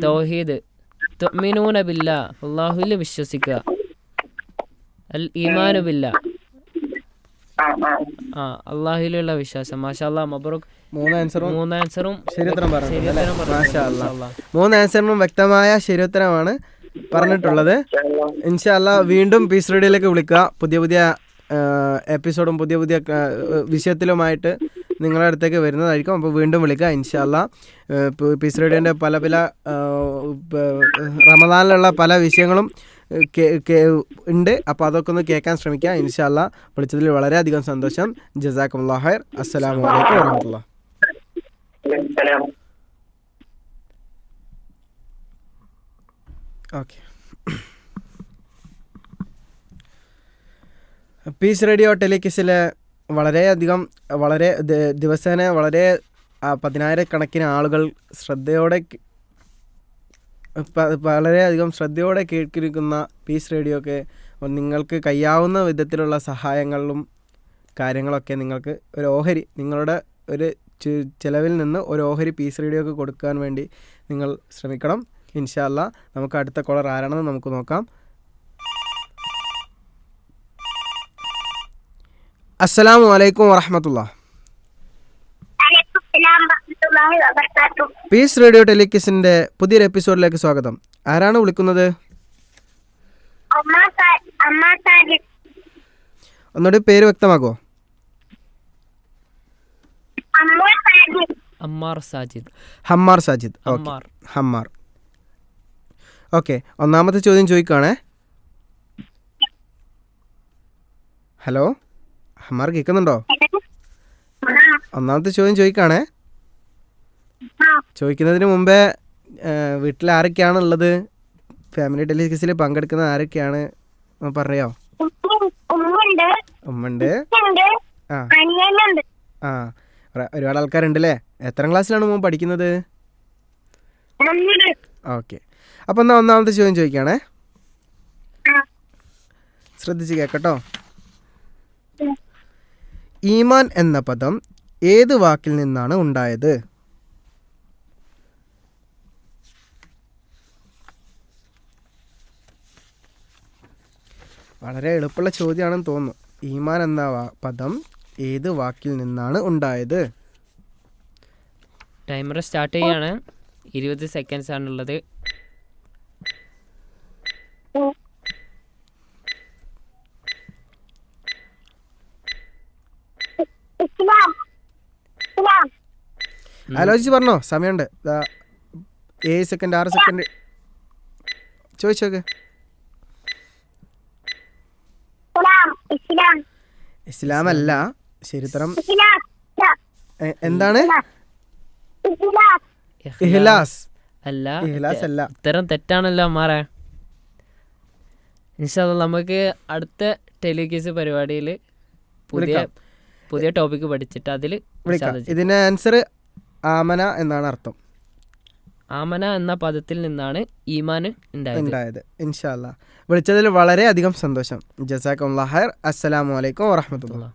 തൗഹീദ്, തുഅ്മിനൂന ബില്ലാഹ്, അല്ലാഹുവിൽ വിശ്വസിക്കുക. അൽ ഈമാനു ബില്ലാഹ്, അല്ലാഹുവിലുള്ള വിശ്വാസം. മാഷാ അല്ലാ, മബ്റൂക്ക്. 3 ആൻസറും ശരിയുത്തരം പറഞ്ഞു. ശരിയുത്തരം പറഞ്ഞു. മാഷാ അല്ലാ. 3 ആൻസറിനും വ്യക്തമായ ശരിയുത്തരമാണ് പറഞ്ഞിട്ടുള്ളത്. ഇൻഷാ അല്ലാ വീണ്ടും പീസ് റേഡിയോയിലേക്ക് വിളിക്കുക. പുതിയ എപ്പിസോഡും പുതിയ വിഷയത്തിലുമായിട്ട് നിങ്ങളുടെ അടുത്തേക്ക് വരുന്നതായിരിക്കും. അപ്പോൾ വീണ്ടും വിളിക്കുക ഇൻഷാ അല്ലാ. പീസ് റേഡിയോൻ്റെ പല റമദാനിലുള്ള പല വിഷയങ്ങളും ഉണ്ട്. അപ്പോൾ അതൊക്കെ ഒന്ന് കേൾക്കാൻ ശ്രമിക്കുക ഇൻഷാ അല്ലാ. വിളിച്ചതിൽ വളരെയധികം സന്തോഷം. ജസാക്കുമുല്ലാഹ് ഖൈർ. അസ്സലാമു അലൈക്കും വറഹ്മത്തുള്ളാഹി. ഓക്കെ, പീസ് റേഡിയോ ടെലികിസിലെ വളരെ ദിവസേന വളരെ 10,000-കണക്കിന് ആളുകൾ വളരെയധികം ശ്രദ്ധയോടെ കേൾക്കിരിക്കുന്ന പീസ് റേഡിയോക്ക് നിങ്ങൾക്ക് കഴിയാവുന്ന വിധത്തിലുള്ള സഹായങ്ങളും കാര്യങ്ങളൊക്കെ നിങ്ങൾക്ക് ഒരു ഓഹരി, നിങ്ങളുടെ ഒരു ചിലവിൽ നിന്ന് ഒരു ഓഹരി പീസ് റേഡിയോക്ക് കൊടുക്കാൻ വേണ്ടി നിങ്ങൾ ശ്രമിക്കണം ഇൻഷാ അല്ലാ. നമുക്ക് അടുത്ത കോളർ ആരാണെന്ന് നമുക്ക് നോക്കാം. അസ്സലാമു അലൈക്കും വറഹ്മത്തുള്ളാഹി. പീസ് റേഡിയോ ടെലികിസിന്റെ പുതിയൊരു എപ്പിസോഡിലേക്ക് സ്വാഗതം. ആരാണ് വിളിക്കുന്നത്? ഒന്നുകൂടി പേര് വ്യക്തമാക്കോ? അമ്മാർ സാജിദ്. ഹമ്മാർ സാജിദ്. ഹമ്മാർ. ഓക്കെ, ഒന്നാമത്തെ ചോദ്യം ചോദിക്കുകയാണേ. ഹലോ ഹമ്മാർ, കേൾക്കുന്നുണ്ടോ? ഒന്നാമത്തെ ചോദ്യം ചോദിക്കുകയാണേ. ചോദിക്കുന്നതിന് മുമ്പേ വീട്ടിൽ ആരൊക്കെയാണ് ഉള്ളത്? ഫാമിലി ടെലികിസിൽ പങ്കെടുക്കുന്ന ആരൊക്കെയാണ് പറയാമോ? ഉമ്മണ്ട്. ആ ഒരുപാട് ആൾക്കാരുണ്ടല്ലേ. എത്രാം ക്ലാസ്സിലാണ് ഉമ്മ പഠിക്കുന്നത്? ഓക്കെ, അപ്പം എന്നാൽ ഒന്നാമത്തെ ചോദ്യം ചോദിക്കുകയാണേ. ശ്രദ്ധിച്ച് കേൾക്കട്ടോ. ഈമാൻ എന്ന പദം ഏത് വാക്കിൽ നിന്നാണ് ഉണ്ടായത്? വളരെ എളുപ്പമുള്ള ചോദ്യമാണെന്ന് തോന്നുന്നു. ഈമാൻ എന്ന പദം ഏത് വാക്കിൽ നിന്നാണ് ഉണ്ടായത്? ടൈമർ സ്റ്റാർട്ട് ചെയ്യാണ്. 20 സെക്കൻഡ്സ് ആണുള്ളത്. ആലോചിച്ച് പറഞ്ഞോ, സമയമുണ്ട്. 7 സെക്കൻഡ് 6 സെക്കൻഡ് ചോദിച്ചോക്കെ. ഇസ്ലാം അല്ല ശരിത്തരം. എന്താണ്? ഇഹ്ലാസ് അല്ല, ഇഹ്ലാസ് അല്ല. ഉത്തരം തെറ്റാണല്ലോ അമ്മാറെ. ഇൻഷാ അല്ലാ നമുക്ക് അടുത്ത ടെലിക്വിസ് പരിപാടിയിൽ പുതിയ ടോപ്പിക്ക് പഠിച്ചിട്ട് അതിൽ വിളിക്കാം. ഇതിന്റെ ആൻസർ ആമന എന്നാണ് അർത്ഥം. ആമന എന്ന പദത്തിൽ നിന്നാണ് ഈമാൻ ഉണ്ടായത്. ഇൻഷാ അല്ലാ വിളിച്ചതിൽ വളരെ അധികം സന്തോഷം. ജസാക്കല്ലാഹു ഖൈർ. അസ്സലാമു അലൈക്കും വറഹ്മത്തുള്ളാഹി.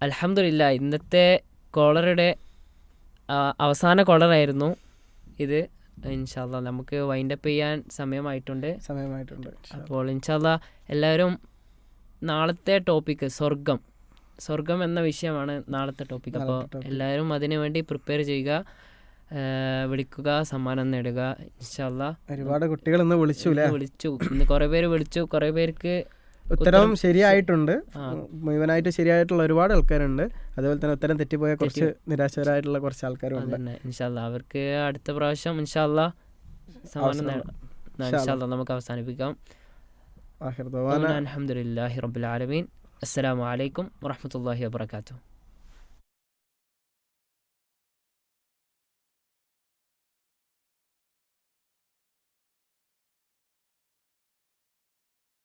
അൽഹംദുലില്ലാ, ഇന്നത്തെ കോളറുടെ അവസാന കോളറായിരുന്നു ഇത്. ഇൻഷാ അല്ലാ നമുക്ക് വൈൻഡപ്പ് ചെയ്യാൻ സമയമായിട്ടുണ്ട്. അപ്പോൾ ഇൻഷാ അല്ലാ എല്ലാവരും നാളത്തെ ടോപ്പിക്ക് സ്വർഗം എന്ന വിഷയമാണ് നാളത്തെ ടോപ്പിക്ക്. അപ്പോൾ എല്ലാവരും അതിനു വേണ്ടി പ്രിപ്പയർ ചെയ്യുക, വിളിക്കുക, സമ്മാനം നേടുക. ഇൻഷാ അല്ലാ ഒരുപാട് കുട്ടികൾ ഇന്ന് വിളിച്ചു. ഇന്ന് കുറേ പേര് വിളിച്ചു, കുറേ പേർക്ക് ഉത്തരം ശരിയായിട്ടുണ്ട്. മുഴുവനായിട്ട് ശരിയായിട്ടുള്ള ഒരുപാട് ആൾക്കാരുണ്ട്. അതുപോലെ തന്നെ ഉത്തരം തെറ്റിപ്പോയ കുറച്ച് നിരാശരായിട്ടുള്ള കുറച്ച് ആൾക്കാരുണ്ട്. ഇൻഷാ അല്ലാ അവർക്ക് അടുത്ത പ്രാവശ്യം ഇൻഷാ അല്ലാ സമ്മാനം നേടാം. ഇൻഷാ അല്ലാ നമുക്ക് അവസാനിപ്പിക്കാം. അൽഹംദുലില്ലാഹി റബ്ബിൽ ആലമീൻ. അസ്സലാമു അലൈക്കും വറഹ്മത്തുള്ളാഹി വബറകാതുഹു.